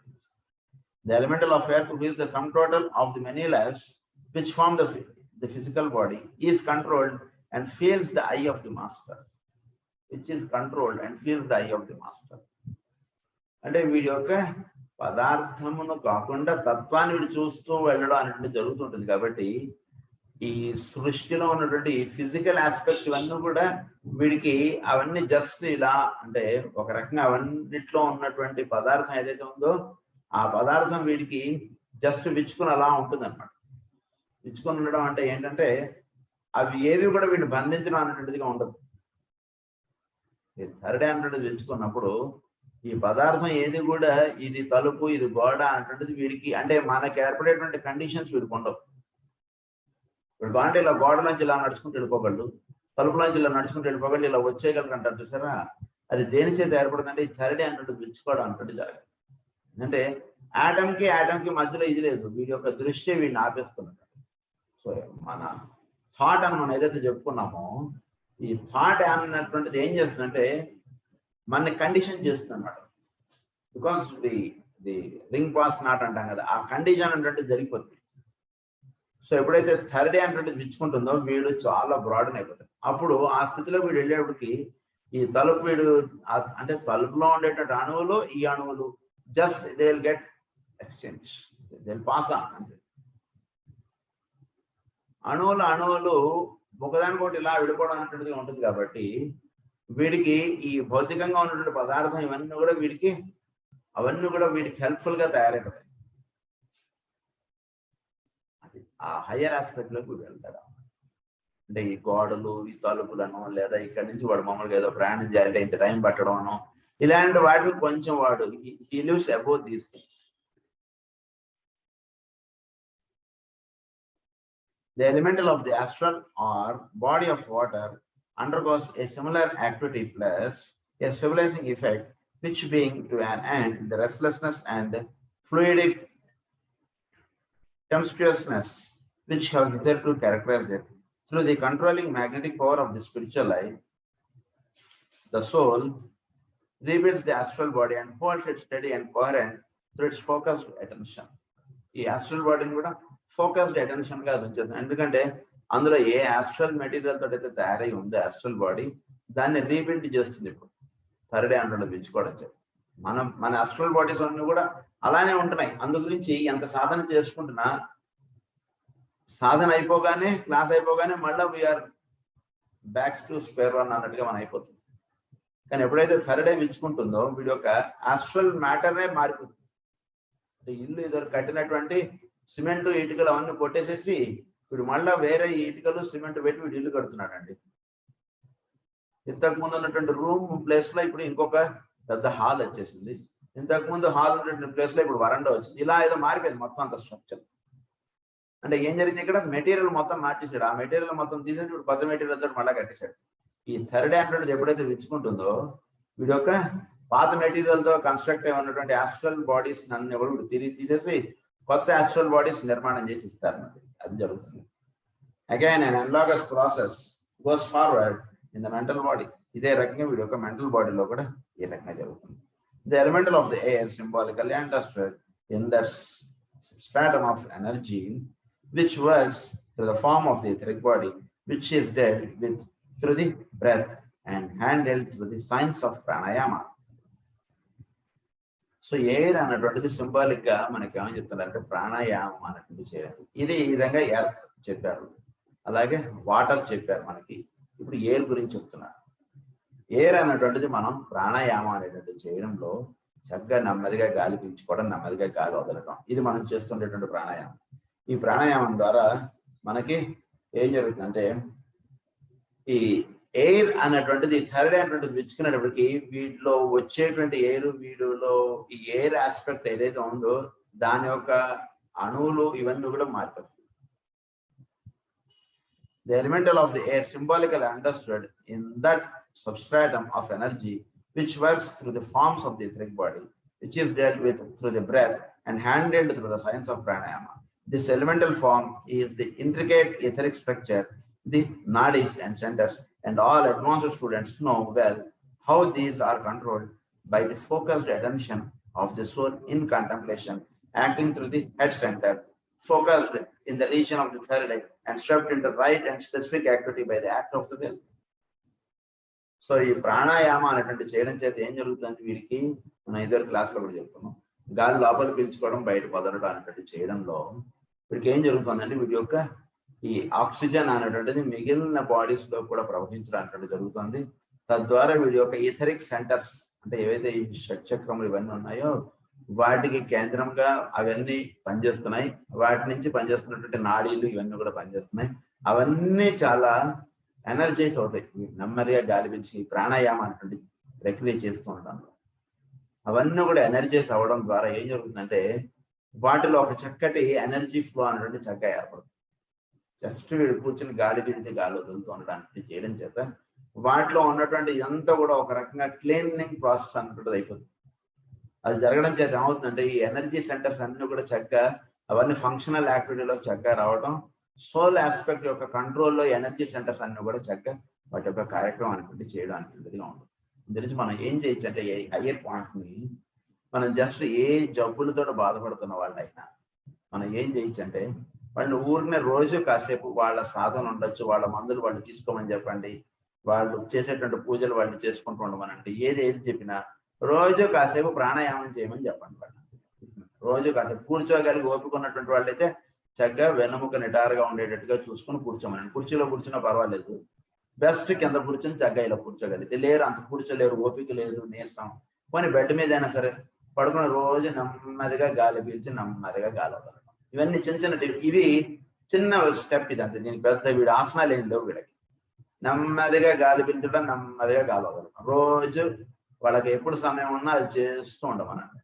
The elemental of earth, who is the sum total of the many lives which form the physical body, is controlled and feels the eye of the master. Which is controlled and feels the eye of the master. అంటే వీడి యొక్క పదార్థమును కాకుండా తత్వాన్ని వీడు చూస్తూ వెళ్ళడం అనేటువంటి జరుగుతుంటుంది. కాబట్టి ఈ సృష్టిలో ఉన్నటువంటి ఫిజికల్ ఆస్పెక్ట్స్ ఇవన్నీ కూడా వీడికి అవన్నీ జస్ట్ ఇలా అంటే ఒక రకంగా అవన్నిట్లో ఉన్నటువంటి పదార్థం ఏదైతే ఉందో ఆ పదార్థం వీడికి జస్ట్ విచ్చుకుని అలా ఉంటుంది అనమాట. విచ్చుకొని ఉండడం అంటే ఏంటంటే అవి ఏవి కూడా వీడిని బంధించడం అనేటువంటిదిగా ఉండదు. థర్డ్ ఆండ్రాయిడ్ విచ్చుకున్నప్పుడు ఈ పదార్థం ఏది కూడా ఇది తలుపు, ఇది గోడ అనేటువంటిది వీడికి అంటే మనకి ఏర్పడేటువంటి కండిషన్స్ వీడికి ఉండవు. ఇప్పుడు బాగుంటే ఇలా గోడలోంచి ఇలా నడుచుకుంటూ వెళ్ళిపోగలడు, తలుపులోంచి ఇలా నడుచుకుంటూ వెళ్ళిపోగలడు, ఇలా వచ్చేయగలరు అంటారు చూసారా. అది దేని చేత ఏర్పడుతుందంటే ఈ థర్డ్ ఆండ్రాయిడ్ విచ్చుకోవడం అంటే జరగదు. అంటే ఆటంకి మధ్యలో ఇది లేదు, వీడి యొక్క దృష్టి వీడిని ఆపేస్తున్నట్టు. సో మన థాట్ అని మనం ఏదైతే చెప్పుకున్నామో ఈ థాట్ అన్నటువంటిది ఏం చేస్తుందంటే మనని కండిషన్ చేస్తుందన్నమాట. Because the ring pass not అంటాం కదా, ఆ కండిషన్ అంటే జరిగిపోతుంది. సో ఎప్పుడైతే థర్డ్ అనేటువంటిది విచ్చుకుంటుందో వీడు చాలా బ్రాడన్ అయిపోతాడు. అప్పుడు ఆ స్థితిలో వీడు వెళ్ళేప్పటికి ఈ తలుపు వీడు అంటే తలుపులో ఉండేటువంటి అణువులు ఈ అణువులు just they will get exchange, they will pass on అంటే అణువులు ఒకదానికోటి ఇలా విడిపోవడం అనేటువంటిది ఉంటుంది. కాబట్టి వీడికి ఈ భౌతికంగా ఉన్నటువంటి పదార్థం ఇవన్నీ కూడా అవన్నీ కూడా వీడికి హెల్ప్ఫుల్ గా తయారైపోతాయి. అది ఆ హయ్యర్ ఆస్పెక్ట్ లోకి వెళ్తాడు. అంటే ఈ గోడలు, ఈ తలుపులను, లేదా ఇక్కడి నుంచి వాడు మామూలుగా ఏదో ప్రయాణం చేయాలంటే ఇంత టైం పట్టడం అనో ఇలాంటి వాటిని కొంచెం వాడు he lives above these things. The elemental of the astral or body of water undergoes a similar activity plus a stabilizing effect, which being to an end the restlessness and fluidic tempestuousness which have hitherto characterized it, through the controlling magnetic power of the spiritual life, the soul rebuilds the astral body and holds it steady and coherent through its focused attention. ఈ astral body కూడా focused attention గా ఉంచుతుంది. ఎందుకంటే అందులో ఏ astral material తోటి అయితే తయారై ఉందో ఆస్ట్రల్ బాడీ దాన్ని రీబిల్డ్ చేస్తుంది. ఇప్పుడు థర్డ్ ఆండ్రాయిడ్ పెంచుకోవడం చెప్పి మన ఆస్ట్రల్ బాడీస్ అన్ని కూడా అలానే ఉంటున్నాయి. అందు గురించి ఎంత సాధన చేసుకుంటున్నా సాధన అయిపోగానే క్లాస్ అయిపోగానే మళ్ళీ we are back to square one అన్నట్టుగా మనం అయిపోతుంది. కానీ ఎప్పుడైతే థర్డ్ డే పెంచుకుంటుందో వీడి యొక్క ఆస్ట్రల్ మ్యాటరే మారిపోతుంది. అంటే ఇల్లు ఇద్దరు కట్టినటువంటి సిమెంట్ ఇటుకలు అవన్నీ కొట్టేసేసి వీడు మళ్ళీ వేరే ఇటుకలు సిమెంట్ పెట్టి వీడు ఇల్లు కడుతున్నాడండి. ఇంతకు ముందు ఉన్నటువంటి రూమ్ ప్లేస్ లో ఇప్పుడు ఇంకొక పెద్ద హాల్ వచ్చేసింది. ఇంతకు ముందు హాల్ ఉన్నటువంటి ప్లేస్ లో ఇప్పుడు వరండా వచ్చింది. ఇలా ఏదో మారిపోయింది మొత్తం అంత స్ట్రక్చర్. అంటే ఏం జరిగింది ఇక్కడ మెటీరియల్ మొత్తం మార్చేసాడు. ఆ మెటీరియల్ మొత్తం తీసేసి ఇప్పుడు కొత్త మెటీరియల్ తోటి మళ్ళీ కట్టేశాడు. ఈ థర్డ్ ఆండ్రాయిడ్ ఎప్పుడైతే విచ్చుకుంటుందో వీడి యొక్క పాత మెటీరియల్ తో కన్స్ట్రక్ట్ అయి ఉన్నటువంటి ఆస్ట్రల్ బాడీస్ అన్ని కూడా తిరిగి తీసేసి కొత్త ఆస్ట్రల్ బాడీస్ నిర్మాణం చేసి ఇస్తారు. అది జరుగుతుంది. Again an analogous process goes forward in the mental body. ఇదే రకంగా వీడి యొక్క మెంటల్ బాడీలో కూడా ఈ రకంగా జరుగుతుంది. The elemental of the air symbolically understood in that stratum of energy which works through the form of the etheric body, which is dealt with through the breath and handled through the science of pranayama. So air అన్నటువంటిది symbolic గా మనకి ఏమని చెప్తున్నారంటే ప్రాణాయామం అన్నటువంటి చేయాలి. ఇది ఈ విధంగా ఎర్త్ చెప్పారు, అలాగే వాటర్ చెప్పారు. మనకి ఇప్పుడు ఎయిర్ గురించి చెప్తున్నారు. ఎయిర్ అన్నటువంటిది మనం ప్రాణాయామం అనేటువంటి చేయడంలో చక్కగా నెమ్మదిగా గాలి పీల్చుకోవడం, నెమ్మదిగా గాలి వదలడం, ఇది మనం చేస్తుండేటువంటి ప్రాణాయామం. ఈ ప్రాణాయామం ద్వారా మనకి ఏం జరుగుతుందంటే ఈ ఎయిర్ అన్నటువంటిది థర్డ్ అనేటువంటిది విచ్చుకునేటప్పటికి వీటిలో వచ్చేటువంటి ఎయిర్ వీడిలో ఈ ఎయిర్ ఆస్పెక్ట్ ఏదైతే ఉందో దాని యొక్క అణువులు ఇవన్నీ కూడా మారిపోతాయి. The elemental of the air symbolically understood in that substratum of energy which works through the forms of the etheric body, which is dealt with through the breath and handled through the science of pranayama. This elemental form is the intricate etheric structure, the nadis and centers, and all advanced students know well how these are controlled by the focused attention of the soul in contemplation, acting through the head center, focused in the region of the third eye, and stepped into right and specific activity by the act of the will. So ఈ ప్రాణాయామం అనేటువంటి చేయడం చేత ఏం జరుగుతుంది వీరికి, మనం ఇద్దరు క్లాస్లో కూడా చెప్తున్నాం, గాలి లోపల పీల్చుకోవడం బయట వదలడం అనేటువంటి చేయడంలో వీడికి ఏం జరుగుతుందంటే వీడి యొక్క ఈ ఆక్సిజన్ అనేటువంటిది మిగిలిన బాడీస్ లో కూడా ప్రవహించడం అనేటువంటి జరుగుతుంది. తద్వారా వీడి యొక్క ఈథరిక్ సెంటర్స్ అంటే ఏవైతే ఈ షట్చక్రములు ఇవన్నీ ఉన్నాయో వాటికి కేంద్రంగా అవన్నీ పనిచేస్తున్నాయి. వాటి నుంచి పనిచేస్తున్నటువంటి నాడీలు ఇవన్నీ కూడా పనిచేస్తున్నాయి. అవన్నీ చాలా ఎనర్జైజ్ అవుతాయి. నెమ్మదిగా గాలి పీల్చి ప్రాణాయామం అనేటువంటి ప్రక్రియ చేస్తూ ఉంటాం. అవన్నీ కూడా ఎనర్జైజ్ అవ్వడం ద్వారా ఏం జరుగుతుందంటే వాటిలో ఒక చక్కటి ఎనర్జీ ఫ్లో అనేటువంటి చక్కగా ఏర్పడుతుంది. జస్ట్ వీడు కూర్చొని గాలి పీల్చి గాలి వదులుతూ ఉండడానికి చేయడం చేత వాటిలో ఉన్నటువంటి ఇదంతా కూడా ఒక రకంగా క్లీనింగ్ ప్రాసెస్ అన్నటువంటిది అయిపోతుంది. అది జరగడం చేత ఏమవుతుందంటే ఈ ఎనర్జీ సెంటర్స్ అన్ని కూడా చక్కగా అవన్నీ ఫంక్షనల్ యాక్టివిటీలో చక్కగా రావడం, సోల్ ఆస్పెక్ట్ యొక్క కంట్రోల్లో ఎనర్జీ సెంటర్స్ అన్ని కూడా చక్కగా వాటి యొక్క కార్యక్రమం అనేటువంటి చేయడం అనేటువంటిదిగా ఉంటుంది. దీనికి మనం ఏం చేయొచ్చు అంటే ఈ హయ్యర్ పాయింట్ని మనం జస్ట్ ఏ జబ్బులతో బాధపడుతున్న వాళ్ళైనా మనం ఏం చేయొచ్చు అంటే వాళ్ళు ఊరినే రోజు కాసేపు వాళ్ళ సాధన ఉండొచ్చు, వాళ్ళ మందులు వాళ్ళు తీసుకోమని చెప్పండి, వాళ్ళు చేసేటువంటి పూజలు వాళ్ళు చేసుకుంటూ ఉండమనండి, ఏది చెప్పినా రోజు కాసేపు ప్రాణాయామం చేయమని చెప్పండి. వాళ్ళు రోజు కాసేపు కూర్చోగలిగి ఓపుకున్నటువంటి వాళ్ళైతే చక్కగా వెన్నముక నిటారుగా ఉండేటట్టుగా చూసుకొని కూర్చోమనండి. కుర్చీలో కూర్చున్నా పర్వాలేదు, బెస్ట్ కింద కూర్చొని చక్కగా ఇలా కూర్చోగలిగితే, లేరు అంత కూర్చోలేరు, ఓపిక లేదు, నీరసం, పోనీ బెడ్ మీద అయినా సరే పడుకుని రోజు నెమ్మదిగా గాలి పీల్చి నెమ్మదిగా గాలి వదలడం. ఇవన్నీ చిన్న చిన్న ఇవి చిన్న స్టెప్ ఇది అంతే. దీనికి పెద్ద వీడు ఆసనాలు ఏం లేవు. వీళ్ళకి నెమ్మదిగా గాలి పీల్చడం, నెమ్మదిగా గాలి వదలడం, రోజు వాళ్ళకి ఎప్పుడు సమయం ఉన్నా అది చేస్తూ ఉండమనండి.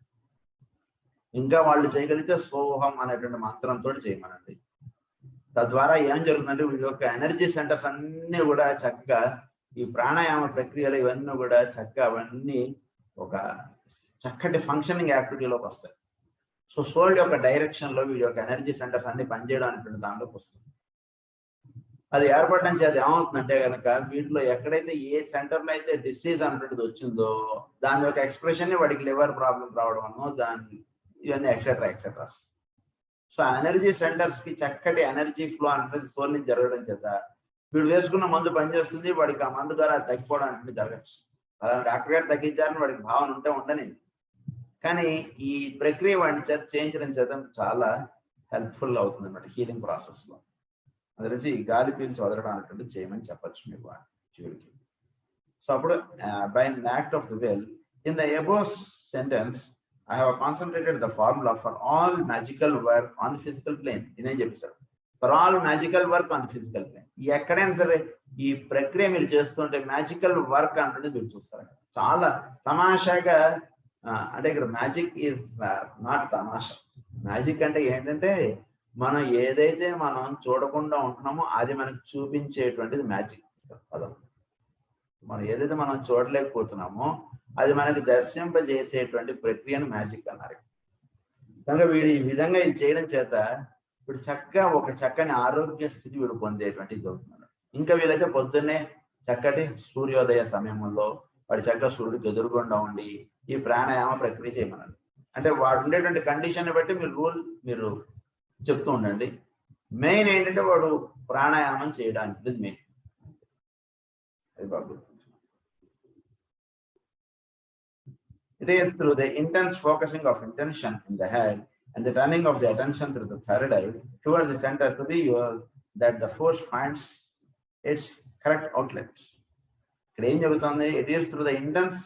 ఇంకా వాళ్ళు చేయగలిగితే సోహం అనేటువంటి మంత్రంతో చేయమనండి. తద్వారా ఏం జరుగుతుందంటే వీడి యొక్క ఎనర్జీ సెంటర్స్ అన్ని కూడా చక్కగా ఈ ప్రాణాయామ ప్రక్రియలు ఇవన్నీ కూడా చక్కగా అవన్నీ ఒక చక్కటి ఫంక్షనింగ్ యాక్టివిటీలోకి వస్తాయి. సో సోల్ యొక్క డైరెక్షన్ లో వీడి యొక్క ఎనర్జీ సెంటర్స్ అన్ని పనిచేయడం అనేటువంటి దానిలోకి వస్తుంది. అది ఏర్పడడం చేత ఏమవుతుందంటే కనుక వీటిలో ఎక్కడైతే ఏ సెంటర్లో అయితే డిసీజ్ అనేటువంటిది వచ్చిందో దాని యొక్క ఎక్స్ప్రెషన్ వాడికి లివర్ ప్రాబ్లం రావడం, దాని ఇవన్నీ etcetera etcetera. So energy centres కి చక్కటి ఎనర్జీ ఫ్లో అనేది సోల్ నుంచి జరగడం చేత వీడు వేసుకున్న మందు పనిచేస్తుంది, వాడికి ఆ మందు ద్వారా తగ్గిపోవడం అనేది జరగచ్చు. అలా డాక్టర్ గారు తగ్గించారని వాడికి భావన ఉంటే ఉండని, కానీ ఈ ప్రక్రియ వాడిని చేత చేయించడం చేత చాలా హెల్ప్ఫుల్ అవుతుంది అన్నమాట హీలింగ్ ప్రాసెస్ లో. అది నుంచి గాలి పీల్చి వదలడం అనేటువంటిది చేయమని చెప్పచ్చు మీకు చివరికి. సో అప్పుడు by an act of the will, in the above sentence I have concentrated the formula for all magical work on the physical plane. ఇదే చెప్పారు, for all magical work on the physical plane. ఎక్కడైనా సరే ఈ ప్రక్రియ మీరు చేస్తుంటే magical work అంటే మీరు చూస్తారు. చాలా తమాషాగా అంటే ఇక్కడ మ్యాజిక్ ఈజ్ నాట్ తమాషా. మ్యాజిక్ అంటే ఏంటంటే మనం ఏదైతే మనం చూడకుండా ఉంటున్నామో అది మనకు చూపించేటువంటిది మ్యాజిక్ పదం. మనం ఏదైతే మనం చూడలేకపోతున్నామో అది మనకి దర్శింపజేసేటువంటి ప్రక్రియను మ్యాజిక్ అన్నారు. కనుక వీడు ఈ విధంగా ఇది చేయడం చేత వీడు చక్కగా ఒక చక్కని ఆరోగ్య స్థితి వీడు పొందేటువంటిది అవుతున్నాడు. ఇంకా వీళ్ళైతే పొద్దున్నే చక్కటి సూర్యోదయ సమయంలో వాడి చక్కగా సూర్యుడికి ఎదురుగుండా ఉండి ఈ ప్రాణాయామ ప్రక్రియ చేయమన్నాడు. అంటే వాడు ఉండేటువంటి కండిషన్ బట్టి మీరు చెప్తూ ఉండండి. మెయిన్ ఏంటంటే వాడు ప్రాణాయామం చేయడానికి మెయిన్. అది బాబు, it is through the intense focusing of intention in the head and the turning of the attention through the third eye towards the center to the earth that the force finds its correct outlet. ఇక్కడ ఏం జరుగుతుంది? It is through the intense,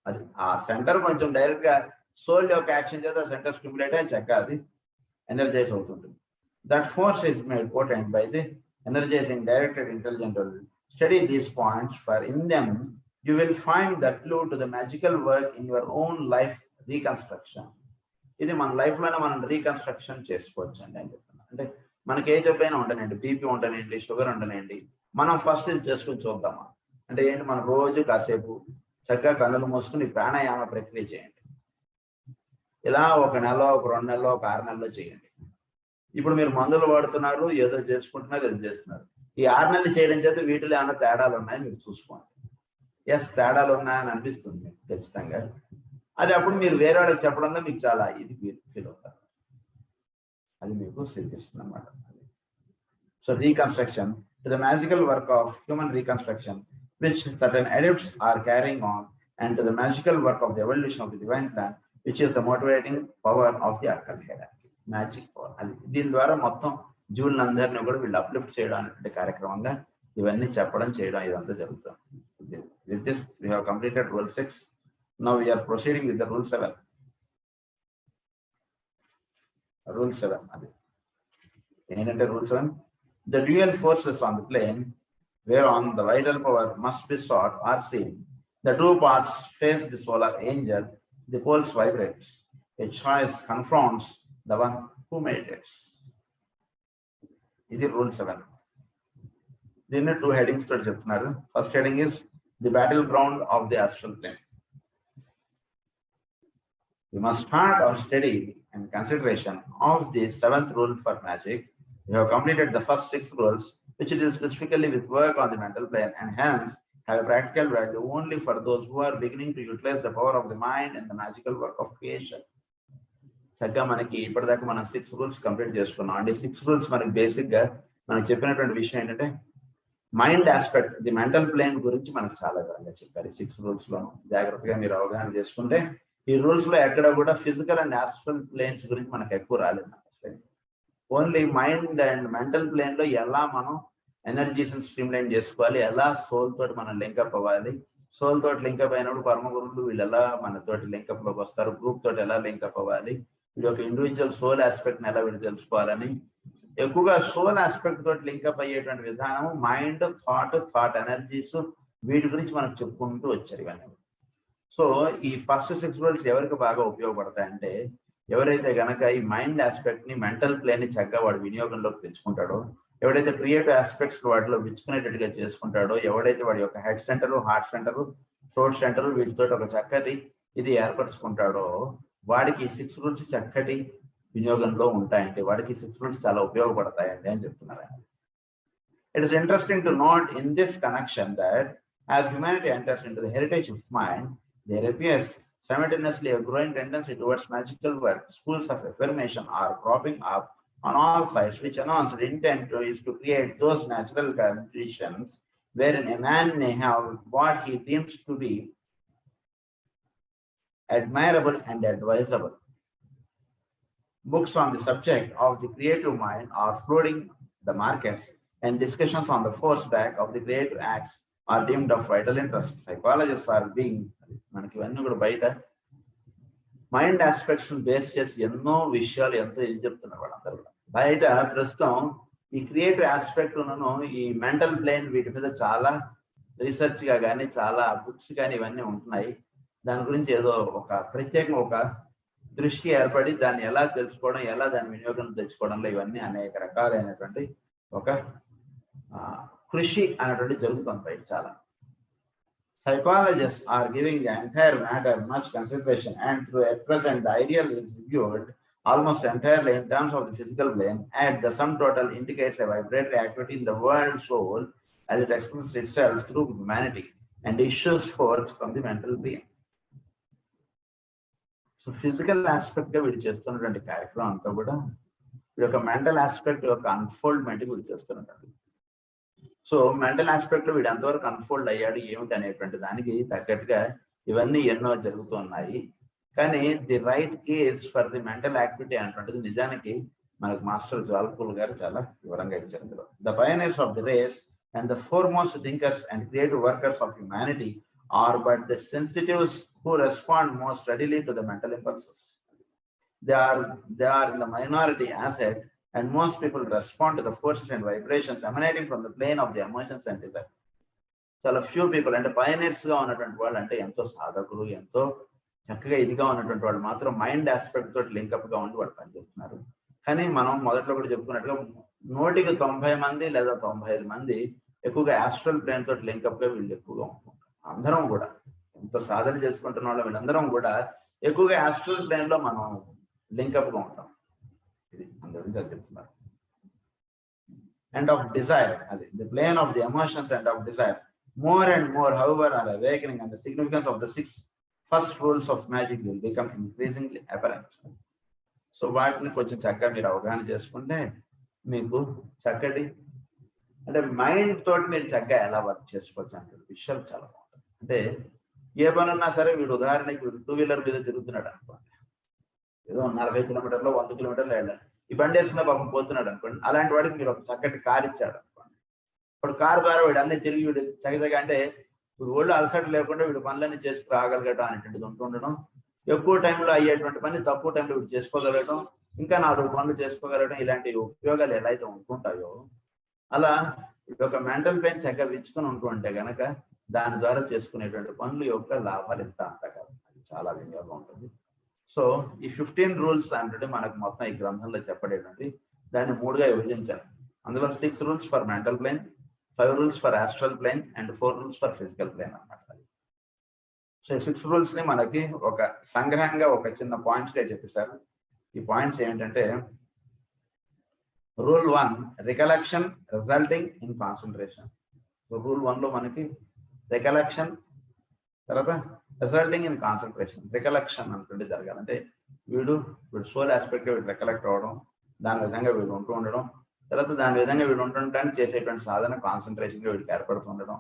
అది ఆ centre కొంచెం direct గా soul యొక్క action చేత centre stimulate అయ్యి చక్క అది ఎనర్జైజ్ అవుతుంటుంది. That force is made potent by the energising directed intelligent. Study these points for in them you will find the clue to the magical work in your own life reconstruction. ఇది మన life లోనే మనం reconstruction చేసుకోవచ్చు అండి అని చెప్తున్నా. అంటే మనకి ఏ జబ్బు అయినా ఉండనండి, బీపీ ఉండనండి, షుగర్ ఉండనండి, మనం ఫస్ట్ ఇది చేసుకుని చూద్దామా అంటే ఏంటి, మనం రోజు కాసేపు చక్కగా కన్నులు మూసుకుని ప్రాణాయామ ప్రక్రియ చేయండి. ఇలా ఒక నెల, ఒక 2 నెలలో, ఒక 6 నెలలో చేయండి. ఇప్పుడు మీరు మందులు వాడుతున్నారు, ఏదో చేసుకుంటున్నారు, ఏదో చేస్తున్నారు. ఈ 6 నెలలు చేయడం చేత వీటిలో ఏమైనా తేడాలు ఉన్నాయని మీరు చూసుకోండి. ఎస్, తేడాలు ఉన్నాయని అనిపిస్తుంది ఖచ్చితంగా. అది అప్పుడు మీరు వేరే వాళ్ళకి చెప్పడంలో మీకు చాలా ఇది ఫీల్ అవుతారు. అది మీకు సిద్ధిస్తుంది అన్నమాట. So reconstruction the magical work of human reconstruction which certain adepts are carrying on, and to the magical work of the evolution of the divine plan, which is the motivating power of the archon hierarchy. Magic power అది. దీని ద్వారా మొత్తం జీవులందరినీ కూడా వీళ్ళు uplift చేయడం అనేటువంటి కార్యక్రమంగా ఇవన్నీ చెప్పడం చేయడం ఇదంతా జరుగుతుంది. With this, we have completed rule 6. Now we are proceeding with the rule 7. Rule 7. ఏంటంటే rule 7, the dual forces on the plane whereon the vital power must be sought are seen. The two parts face the solar angel. The poles vibrates. A choice confronts the one who meditates. ఇది rule 7. దీన్ని 2 headings తో చెప్తున్నారు. First heading is the battleground of the astral plane. We must start our study and consideration of the 7th rule for magic. We have completed the first 6 rules, which deal specifically with work on the mental plane and hence have a practical value only for those who are beginning to utilize the power of the mind and the magical work of creation. చక్కగా మనకి ఇప్పటిదాకా మనం 6 rules complete చేసుకున్నాం అండి. 6 rules మనకి basic గా మనకి చెప్పినటువంటి విషయం ఏంటంటే mind aspect, the mental plane గురించి మనకు చాలా బాగా చెప్పారు 6 రూల్స్ లో. జాగ్రత్తగా మీరు అవగాహన చేసుకుంటే ఈ రూల్స్ లో ఎక్కడ కూడా ఫిజికల్ అండ్ ఆస్ట్రల్ ప్లేన్స్ గురించి మనకు ఎక్కువ రాలేదు. Only mind and mental plane లో ఎలా మనం ఎనర్జీస్ స్ట్రీమ్లైన్ చేసుకోవాలి, ఎలా సోల్ తోటి మనం లింకప్ అవ్వాలి, సోల్ తోటి లింకప్ అయినప్పుడు పరమ గురువులు వీళ్ళు ఎలా మన తోటి లింకప్ లోకి వస్తారు, గ్రూప్ తోటి ఎలా లింకప్ అవ్వాలి, వీడి యొక్క ఇండివిజువల్ సోల్ ఆస్పెక్ట్ ఎలా వీళ్ళు తెలుసుకోవాలని ఎక్కువగా సోల్ ఆస్పెక్ట్ తోటి లింకప్ అయ్యేటువంటి విధానం మైండ్, థాట్ ఎనర్జీస్ వీటి గురించి మనకు చెప్పుకుంటూ వచ్చారు ఇవన్నీ. సో ఈ ఫస్ట్ 6 రూల్స్ ఎవరికి బాగా ఉపయోగపడతాయంటే ఎవరైతే గనక ఈ మైండ్ ఆస్పెక్ట్ ని మెంటల్ ప్లేన్ ని చక్కగా వాడు వినియోగంలోకి తెచ్చుకుంటాడో, ఎవడైతే క్రియేటివ్ ఆస్పెక్ట్స్ వాటిలో విచ్చుకునేటట్టుగా చేసుకుంటాడో, ఎవడైతే వాడి యొక్క head center, heart center, throat centre వీటితో ఒక చక్కటి ఇది ఏర్పరచుకుంటాడో వాడికి 6 రూల్స్ చక్కటి వినియోగంలో ఉంటాయండి. వాడికి 6 రూల్స్ చాలా ఉపయోగపడతాయండి అని చెప్తున్నారు. It is interesting to note in this connection that as humanity enters into the heritage of mind, there appears Simultaneously, a growing tendency towards magical work, schools of affirmation are cropping up on all sides, which announced intent is to create those natural conditions wherein a man may have what he deems to be admirable and advisable. Books on the subject of the creative mind are flooding the markets, and discussions on the force back of the creative acts are deemed of vital interest. Psychologists are being మనకి ఇవన్నీ కూడా బయట mind aspects base చేసి ఎన్నో విషయాలు ఎంతో ఏం చెప్తున్నారు వాళ్ళందరూ కూడా బయట ప్రస్తుతం ఈ క్రియేటివ్ ఆస్పెక్ట్ ఈ మెంటల్ ప్లేన్ వీటి మీద చాలా రీసెర్చ్ గా కానీ చాలా బుక్స్ కానీ ఇవన్నీ ఉంటున్నాయి. దాని గురించి ఏదో ఒక ప్రత్యేకంగా ఒక దృష్టి ఏర్పడి దాన్ని ఎలా తెలుసుకోవడం, ఎలా దాని వినియోగం తెచ్చుకోవడంలో ఇవన్నీ అనేక రకాలైనటువంటి ఒక కృషి అనేటువంటి జరుగుతుంది బయట చాలా. Psychologists are giving the entire matter much consideration, and through at present the ideal is reviewed almost entirely in terms of the physical plane, and the sum total indicates a vibratory activity in the world soul as it expresses itself through humanity and issues forth from the mental being. So physical aspect గా వీడు చేస్తున్నటువంటి కార్యక్రమం అంతా కూడా వీడి యొక్క mental aspect యొక్క unfoldment వీడు చేస్తున్నటువంటి. సో మెంటల్ ఆస్పెక్ట్ లో వీడు ఎంతవరకు అన్ఫోల్డ్ అయ్యాడు ఏమిటి అనేటువంటి దానికి తగ్గట్టుగా ఇవన్నీ ఎన్నో జరుగుతున్నాయి. కానీ the right cage for the mental activity అనేటువంటిది నిజానికి మనకు మాస్టర్ జాల్పూల్ గారు చాలా వివరంగా ఇచ్చారు ఇందులో. The pioneers of the race and the foremost thinkers and creative workers of humanity are but the sensitives who respond most readily to the mental impulses. They are in the minority asset, and most people respond to the forces and vibrations emanating from the plane of the emotions and desire. చాలా few people అంటే pioneers గా ఉన్నటువంటి వాళ్ళు అంటే ఎంతో సాధకులు, ఎంతో చక్కగా ఇదిగా ఉన్నటువంటి వాళ్ళు మాత్రం మైండ్ ఆస్పెక్ట్ తోటి లింకప్ గా ఉండి వాళ్ళు పనిచేస్తున్నారు. కానీ మనం మొదట్లో కూడా చెప్పుకున్నట్టుగా 100కి 90 మంది లేదా 95 మంది ఎక్కువగా ఆస్ట్రల్ ప్లేన్ తోటి లింకప్ గా వీళ్ళు ఎక్కువగా ఉంటున్నారు. అందరం కూడా ఎంతో సాధన చేసుకుంటున్న వాళ్ళు వీళ్ళందరం కూడా ఎక్కువగా ఆస్ట్రల్ ప్లేన్ లో మనం లింకప్ గా ఉంటాం. ఇది అందరి అది చెప్తున్నారు. అండ్ ఆఫ్ డిజైర్, అది the plane of the emotions and of desire more and more, however, are awakening, and the significance of the 6 first rules of magic will become increasingly apparent. So వాటిని కొంచెం చక్కగా మీరు అవగాహన చేసుకుంటే మీకు చక్కటి అంటే మైండ్ తోటి మీరు చక్కగా ఎలా వర్క్ చేసుకోవచ్చు అంటే విషయాలు చాలా బాగుంటుంది. అంటే ఏ పని ఉన్నా సరే వీడు ఉదాహరణకి వీడు 2 వీలర్ మీద తిరుగుతున్నాడు అనుకోండి, ఏదో 40 కిలోమీటర్లు 100 కిలోమీటర్లు వెళ్ళాలి, ఈ బండి వేసుకున్న పాపం పోతున్నాడు అనుకోండి. అలాంటి వాడికి మీరు ఒక చక్కటి కార్ ఇచ్చాడు అనుకోండి, ఇప్పుడు కారు ద్వారా వీడు అన్ని తిరిగి వీడు చక్కగా అంటే ఇప్పుడు ఒళ్ళు అలసట లేకుండా వీడు పనులన్నీ చేసుకు రాగలగటం అనేటువంటిది ఉంటుండడం, ఎక్కువ టైంలో అయ్యేటువంటి పని తక్కువ టైంలో వీడు చేసుకోగలగటం, ఇంకా 4 పనులు చేసుకోగలగడం, ఇలాంటి ఉపయోగాలు ఎలా అయితే ఉంటుంటాయో అలా ఒక మెంటల్ పెయిన్ చక్కగా విచ్చుకొని ఉంటూ ఉంటే కనుక దాని ద్వారా చేసుకునేటువంటి పనుల యొక్క లాభాలు ఎంత అంత కాదు, అది చాలా వినియోగం ఉంటుంది. సో ఈ 15 రూల్స్ అంటే మనకు మొత్తం ఈ గ్రంథంలో చెప్పడేటువంటి దాన్ని 3గా విభజించారు. అందులో 6 rules for mental plane, 5 rules for astral plane and 4 rules for physical plane అన్నమాట. సో 6 రూల్స్ ని మనకి ఒక సంగ్రహంగా ఒక చిన్న పాయింట్స్ గా చెప్పేశారు. ఈ పాయింట్స్ ఏంటంటే rule 1 recollection resulting in concentration. So rule 1 లో మనకి రికలెక్షన్, తర్వాత రిజల్టింగ్ ఇన్ కాన్సన్ట్రేషన్. రికలెక్షన్ అంటే జరగాలంటే వీడు సోల్ ఆస్పెక్ట్ వీడు రికలెక్ట్ అవ్వడం, దాని విధంగా వీడు ఉంటూ ఉండడం, తర్వాత దాని విధంగా వీడు ఉంటుండడానికి చేసేటువంటి సాధన కాన్సన్ట్రేషన్ గా వీడికి ఏర్పడుతుండడం,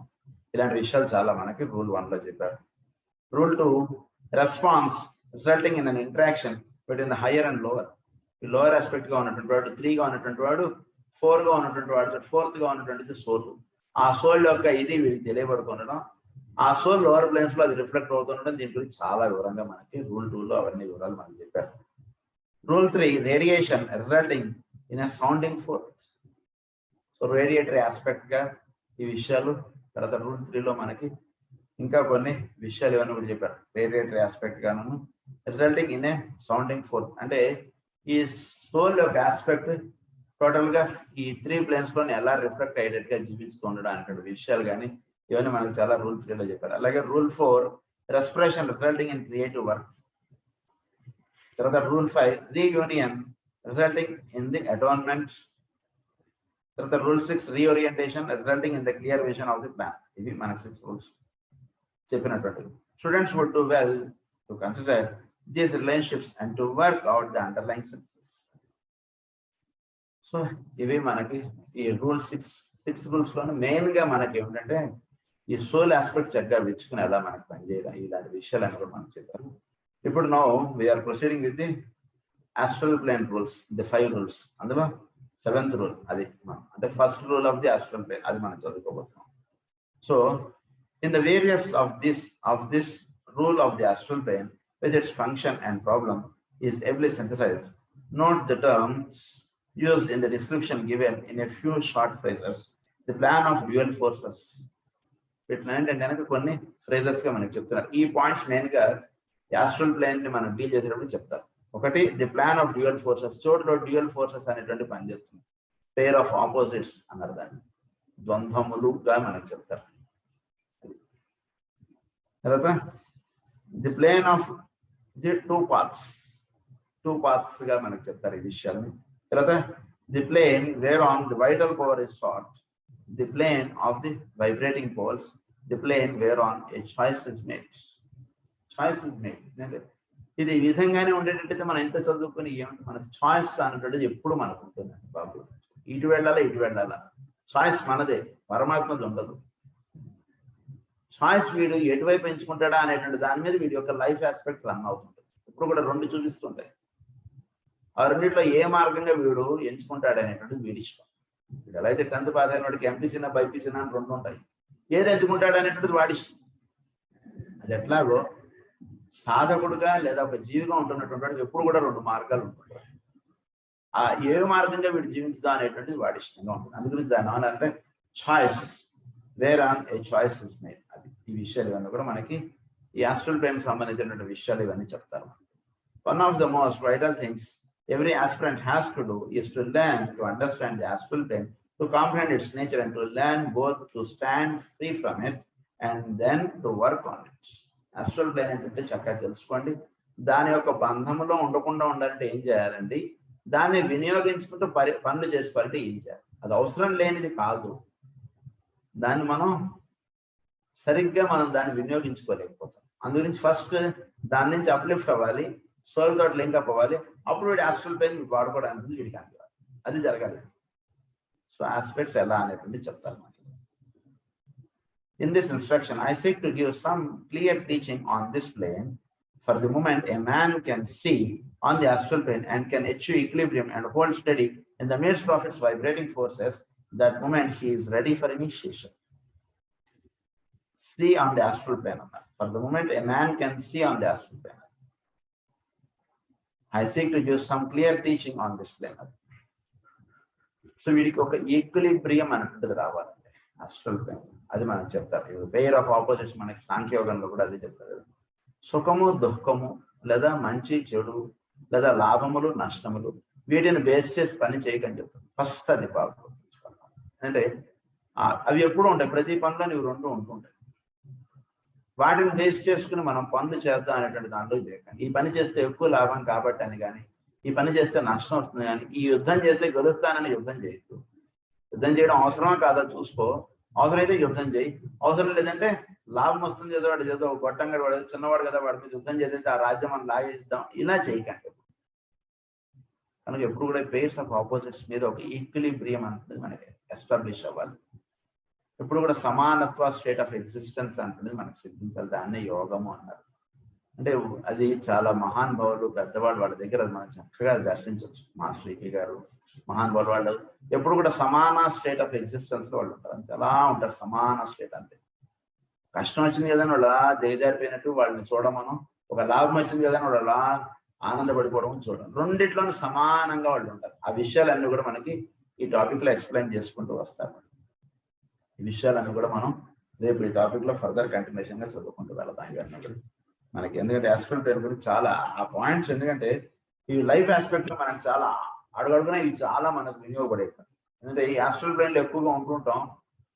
ఇలాంటి విషయాలు చాలా మనకి రూల్ 1 లో చెప్పారు. Rule 2 response resulting in an interaction between the higher and lower. ఈ లోవర్ ఆస్పెక్ట్ గా ఉన్నటువంటి వాడు 3 గా ఉన్నటువంటి వాడు, 4 గా ఉన్నటువంటి వాడు, 4th గా ఉన్నటువంటిది సోల్. ఆ సోల్ యొక్క ఇది వీడికి తెలియబడుతుండడం, ఆ సోల్ లోవర్ ప్లేన్స్ లో అది రిఫ్లెక్ట్ అవుతుండడం, దీని గురించి చాలా వివరంగా మనకి రూల్ 2 లో అవన్నీ వివరాలు మనకి చెప్పారు. Rule 3 radiation resulting in a sounding force. So radiatory aspect గా ఈ విషయాలు, తర్వాత రూల్ 3 లో మనకి ఇంకా కొన్ని విషయాలు ఇవన్నీ కూడా చెప్పారు. రేడియేటరీ ఆస్పెక్ట్ గాను resulting in a sounding force అంటే ఈ సోల్ యొక్క ఆస్పెక్ట్ టోటల్ గా ఈ 3 ప్లేన్స్ లోని ఎలా రిఫ్లెక్ట్ అయ్యేటట్టుగా జీవిస్తూ ఉండడం అనేటువంటి విషయాలు కానీ ఇవన్నీ మనకి చాలా రూల్ 3 లో చెప్పారు. అలాగే rule 4 respiration resulting in creative work. తర్వాత rule 5 reunion resulting in the atonement. తర్వాత rule 6 reorientation resulting in the clear vision of the plan. ఇవి మనకి 6 రూల్స్ చెప్పినటువంటి. Students would do well to to consider these relationships and to work out the underlying senses. So ఇవి మనకి ఈ rule 6 rules లోనే main గా మనకి ఏమిటంటే ఈ సోల్ ఆస్పెక్ట్ చక్కగా విచ్చుకుని ఎలా మనకి పనిచేయాలి ఇలాంటి విషయాలను కూడా మనం చెప్పాము. ఇప్పుడు now we are proceeding with the astral plane rules, the 5 rules. అందులో 7th రూల్ అది అంటే first rule of the astral plane, అది మనం చదువుకోబోతున్నాం. So in the various of this rule of the astral plane with its function and problem is ably synthesized. Note the terms used in the description given in a few short phrases. The plan of dual forces. ఏంటంటే కొన్ని phrases గా మనకి చెప్తున్నారు. ఈ points main గా astral plane ని మనం deal చేసేటప్పుడు చెప్తారు. ఒకటి, the plan of dual forces. చోట్ల డ్యూయల్ ఫోర్సెస్ అనేటువంటి పనిచేస్తుంది. పేర్ ఆఫ్ ఆపోజిట్స్ అన్నారు దాన్ని, ద్వంద్వములుగా మనకి చెప్తారు. తర్వాత the plane of the two parts గా మనకు చెప్తారు ఈ విషయాన్ని. తర్వాత the plane whereon the vital power is sat, the plane of the vibrating poles, the plane whereon a choice is made. ఇది ఈ విధంగానే ఉండేటట్టయితే మనం ఎంత చదువుకుని ఏమంటే మనకు చాయిస్ అనేటువంటిది ఎప్పుడు మనకు ఉంటుందండి బాబు. ఇటు వెళ్ళాలా, చాయిస్ మనదే, పరమాత్మది ఉండదు. చాయిస్ వీడు ఎటువైపు ఎంచుకుంటాడా అనేటువంటి దాని మీద వీడి యొక్క లైఫ్ ఆస్పెక్ట్ రన్ అవుతుంది. ఇప్పుడు కూడా 2 చూపిస్తుంటాయి. ఆ రెండిట్లో ఏ మార్గంగా వీడు ఎంచుకుంటాడు అనేటువంటిది వీడి ఇష్టం. వీడు ఎలా అయితే 10th పాస్ అయిన వాడికి ఎంపీసీనా బైపీసీనా అని 2 ఉంటాయి. ఏది ఎంచుకుంటాడు అనేటువంటిది వాడి ఇష్టం. అది ఎట్లాగో సాధకుడుగా లేదా ఒక జీవిగా ఉంటున్నటువంటి వాడికి ఎప్పుడు కూడా 2 మార్గాలు ఉంటుంటాయి. ఆ ఏ మార్గంగా వీడు జీవించుదా అనేటువంటిది వాడి ఇష్టంగా ఉంటుంది. అందుకని దాని అంటే choice whereon a choice is made. అది ఈ విషయాలు ఇవన్నీ కూడా మనకి ఈ ఆస్ట్రల్ ప్లేన్ సంబంధించినటువంటి విషయాలు ఇవన్నీ చెప్తారు. One of the most vital things every aspirant has to do is to learn to understand the astral plane, to comprehend its nature, and to learn both to stand free from it and then to work on it. Astral plane అంటే చక్కగా తెలుసుకోండి. దాని యొక్క బంధంలో ఉండకుండా ఉండాలంటే ఏం చేయాలండి? దాన్ని వినియోగించుకుంటూ పనులు చేసుకోవాలంటే ఏం చేయాలి? అది అవసరం లేనిది కాదు. దాన్ని మనం సరిగ్గా దాన్ని వినియోగించుకోలేకపోతాం. అందుగురించి ఫస్ట్ దాని నుంచి అప్లిఫ్ట్ అవ్వాలి, సోల్ తోటి లింక్అప్ అవ్వాలి. అప్పుడు వీడి ఆస్ట్రల్ ప్లేన్ వాడుకోవడానికి వీడికి అందివ్వాలి. అది జరగాలి. సో ఆస్పెక్ట్స్ ఎలా అనేటువంటి చెప్తారు మనకి. In this instruction I seek to give some clear teaching on this plane. For the moment a man can see on the astral plane and can achieve equilibrium and hold steady in the midst of its vibrating forces, that moment he is ready for initiation. See on the astral plane. For the moment a man can see on the astral plane. I seek to give some clear teaching on this plane. So వీడికి ఒక equilibrium అనేటువంటిది రావాలండి astral plane. అది మనకు చెప్తారు. Pair of opposites మనకి సాంఖ్యయోగంలో కూడా అది చెప్తారు. సుఖము దుఃఖము లేదా మంచి చెడు లేదా లాభములు నష్టములు వీటిని బేస్ చేసి పని చేయకని చెప్తారు. ఫస్ట్ అది బాగా అంటే అవి ఎప్పుడు ఉంటాయి, ప్రతి పనిలో ఇవి 2 ఉంటుంటాయి. వాటిని బేస్ చేసుకుని మనం పనులు చేద్దాం అనేటువంటి దాంట్లో చేయకండి. ఈ పని చేస్తే ఎక్కువ లాభం కాబట్టి అని కానీ, ఈ పని చేస్తే నష్టం వస్తుంది కానీ, ఈ యుద్ధం చేస్తే గెలుస్తానని యుద్ధం చేయొద్దు. యుద్ధం చేయడం అవసరమా కాదా చూసుకో. అవసరమైతే యుద్ధం చేయి, అవసరం లేదంటే లాభం వస్తుంది ఏదో వాడు చేద్దాం, గొట్టంగా వాడు చిన్నవాడు కదా వాడి మీద యుద్ధం చేస్తే ఆ రాజ్యం మనం లాగేద్దాం, ఇలా చేయకండి. కనుక ఎప్పుడు కూడా పేర్స్ ఆఫ్ ఆపోజిట్స్ మీద ఒక ఈక్విలిబ్రియం అనేది మనకి ఎస్టాబ్లిష్ అవ్వాలి. ఎప్పుడు కూడా సమానత్వ స్టేట్ ఆఫ్ ఎగ్జిస్టెన్స్ అనేది మనకు సిద్ధించాలి. దాన్ని యోగము అన్నారు. అంటే అది చాలా మహానుభావులు పెద్దవాళ్ళు వాళ్ళ దగ్గర మనం చక్కగా దర్శించవచ్చు. మాస్టర్ ఈకే గారు మహానుభావులు వాళ్ళు ఎప్పుడు కూడా సమాన స్టేట్ ఆఫ్ ఎగ్జిస్టెన్స్ లో వాళ్ళు ఉంటారు. అంతే అలా ఉంటారు, సమాన స్టేట్. అంతే కష్టం వచ్చింది కదా వాళ్ళు అలా దిగజారిపోయినట్టు వాళ్ళని చూడమను, ఒక లాభం వచ్చింది కదా వాళ్ళు అలా ఆనందపడిపోవడం చూడడం. రెండిట్లోనూ సమానంగా వాళ్ళు ఉంటారు. ఆ విషయాలన్నీ కూడా మనకి ఈ టాపిక్ లో ఎక్స్ప్లెయిన్ చేసుకుంటూ వస్తారు. ఈ విషయాలన్నీ కూడా మనం రేపు ఈ టాపిక్ లో ఫర్దర్ కంటిన్యూషన్ గా చదువుకుంటూ వెళ్తాం. ఇవన్నీ కూడా మనకి ఎందుకంటే ఆస్ట్రల్ ప్లేన్ గురించి చాలా ఆ పాయింట్స్, ఎందుకంటే ఈ లైఫ్ ఆస్పెక్ట్ లో మనకు చాలా అడుగడుగునా ఇవి చాలా మనకు వినియోగపడేవి. ఎందుకంటే ఈ ఆస్ట్రల్ ప్లేన్ లో ఎక్కువగా ఉంటుంటాం.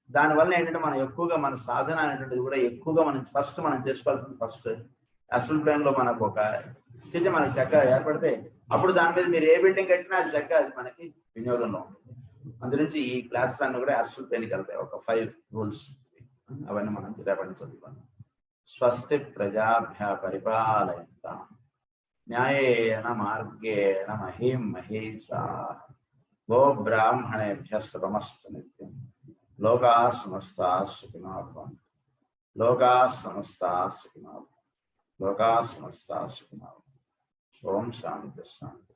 దానివల్ల ఏంటంటే మనం ఎక్కువగా మన సాధన అనేటువంటిది కూడా ఎక్కువగా మనం ఫస్ట్ మనం చేసుకోవాల్సింది ఫస్ట్ ఆస్ట్రల్ ప్లేన్ లో మనకు ఒక స్థితి మనకి చక్కగా ఏర్పడితే అప్పుడు దాని మీద మీరు ఏ బిల్డింగ్ కట్టినా అది చక్కగా అది మనకి వినియోగంలో ఉంటుంది. అందునుంచి ఈ క్లాసెస్ అన్ని కూడా ఆస్ట్రల్ ప్లేన్కి వెళ్తాయి. ఒక 5 రూల్స్ అవన్నీ మనం రేపటి చదువుకోండి. స్వస్తి ప్రజాభ్యः పరిపాలయంతాం న్యాయేన మార్గేణ మహీం మహీషాః గో బ్రాహ్మణేభ్యः శుభమస్తు నిత్యం లోకాః సమస్తాః సుఖినో భవంతు లోకాః సమస్తాః సుఖినో భవంతు లోకాః సమస్తాః సుఖినో భవంతు ఓం శాంతి శాంతి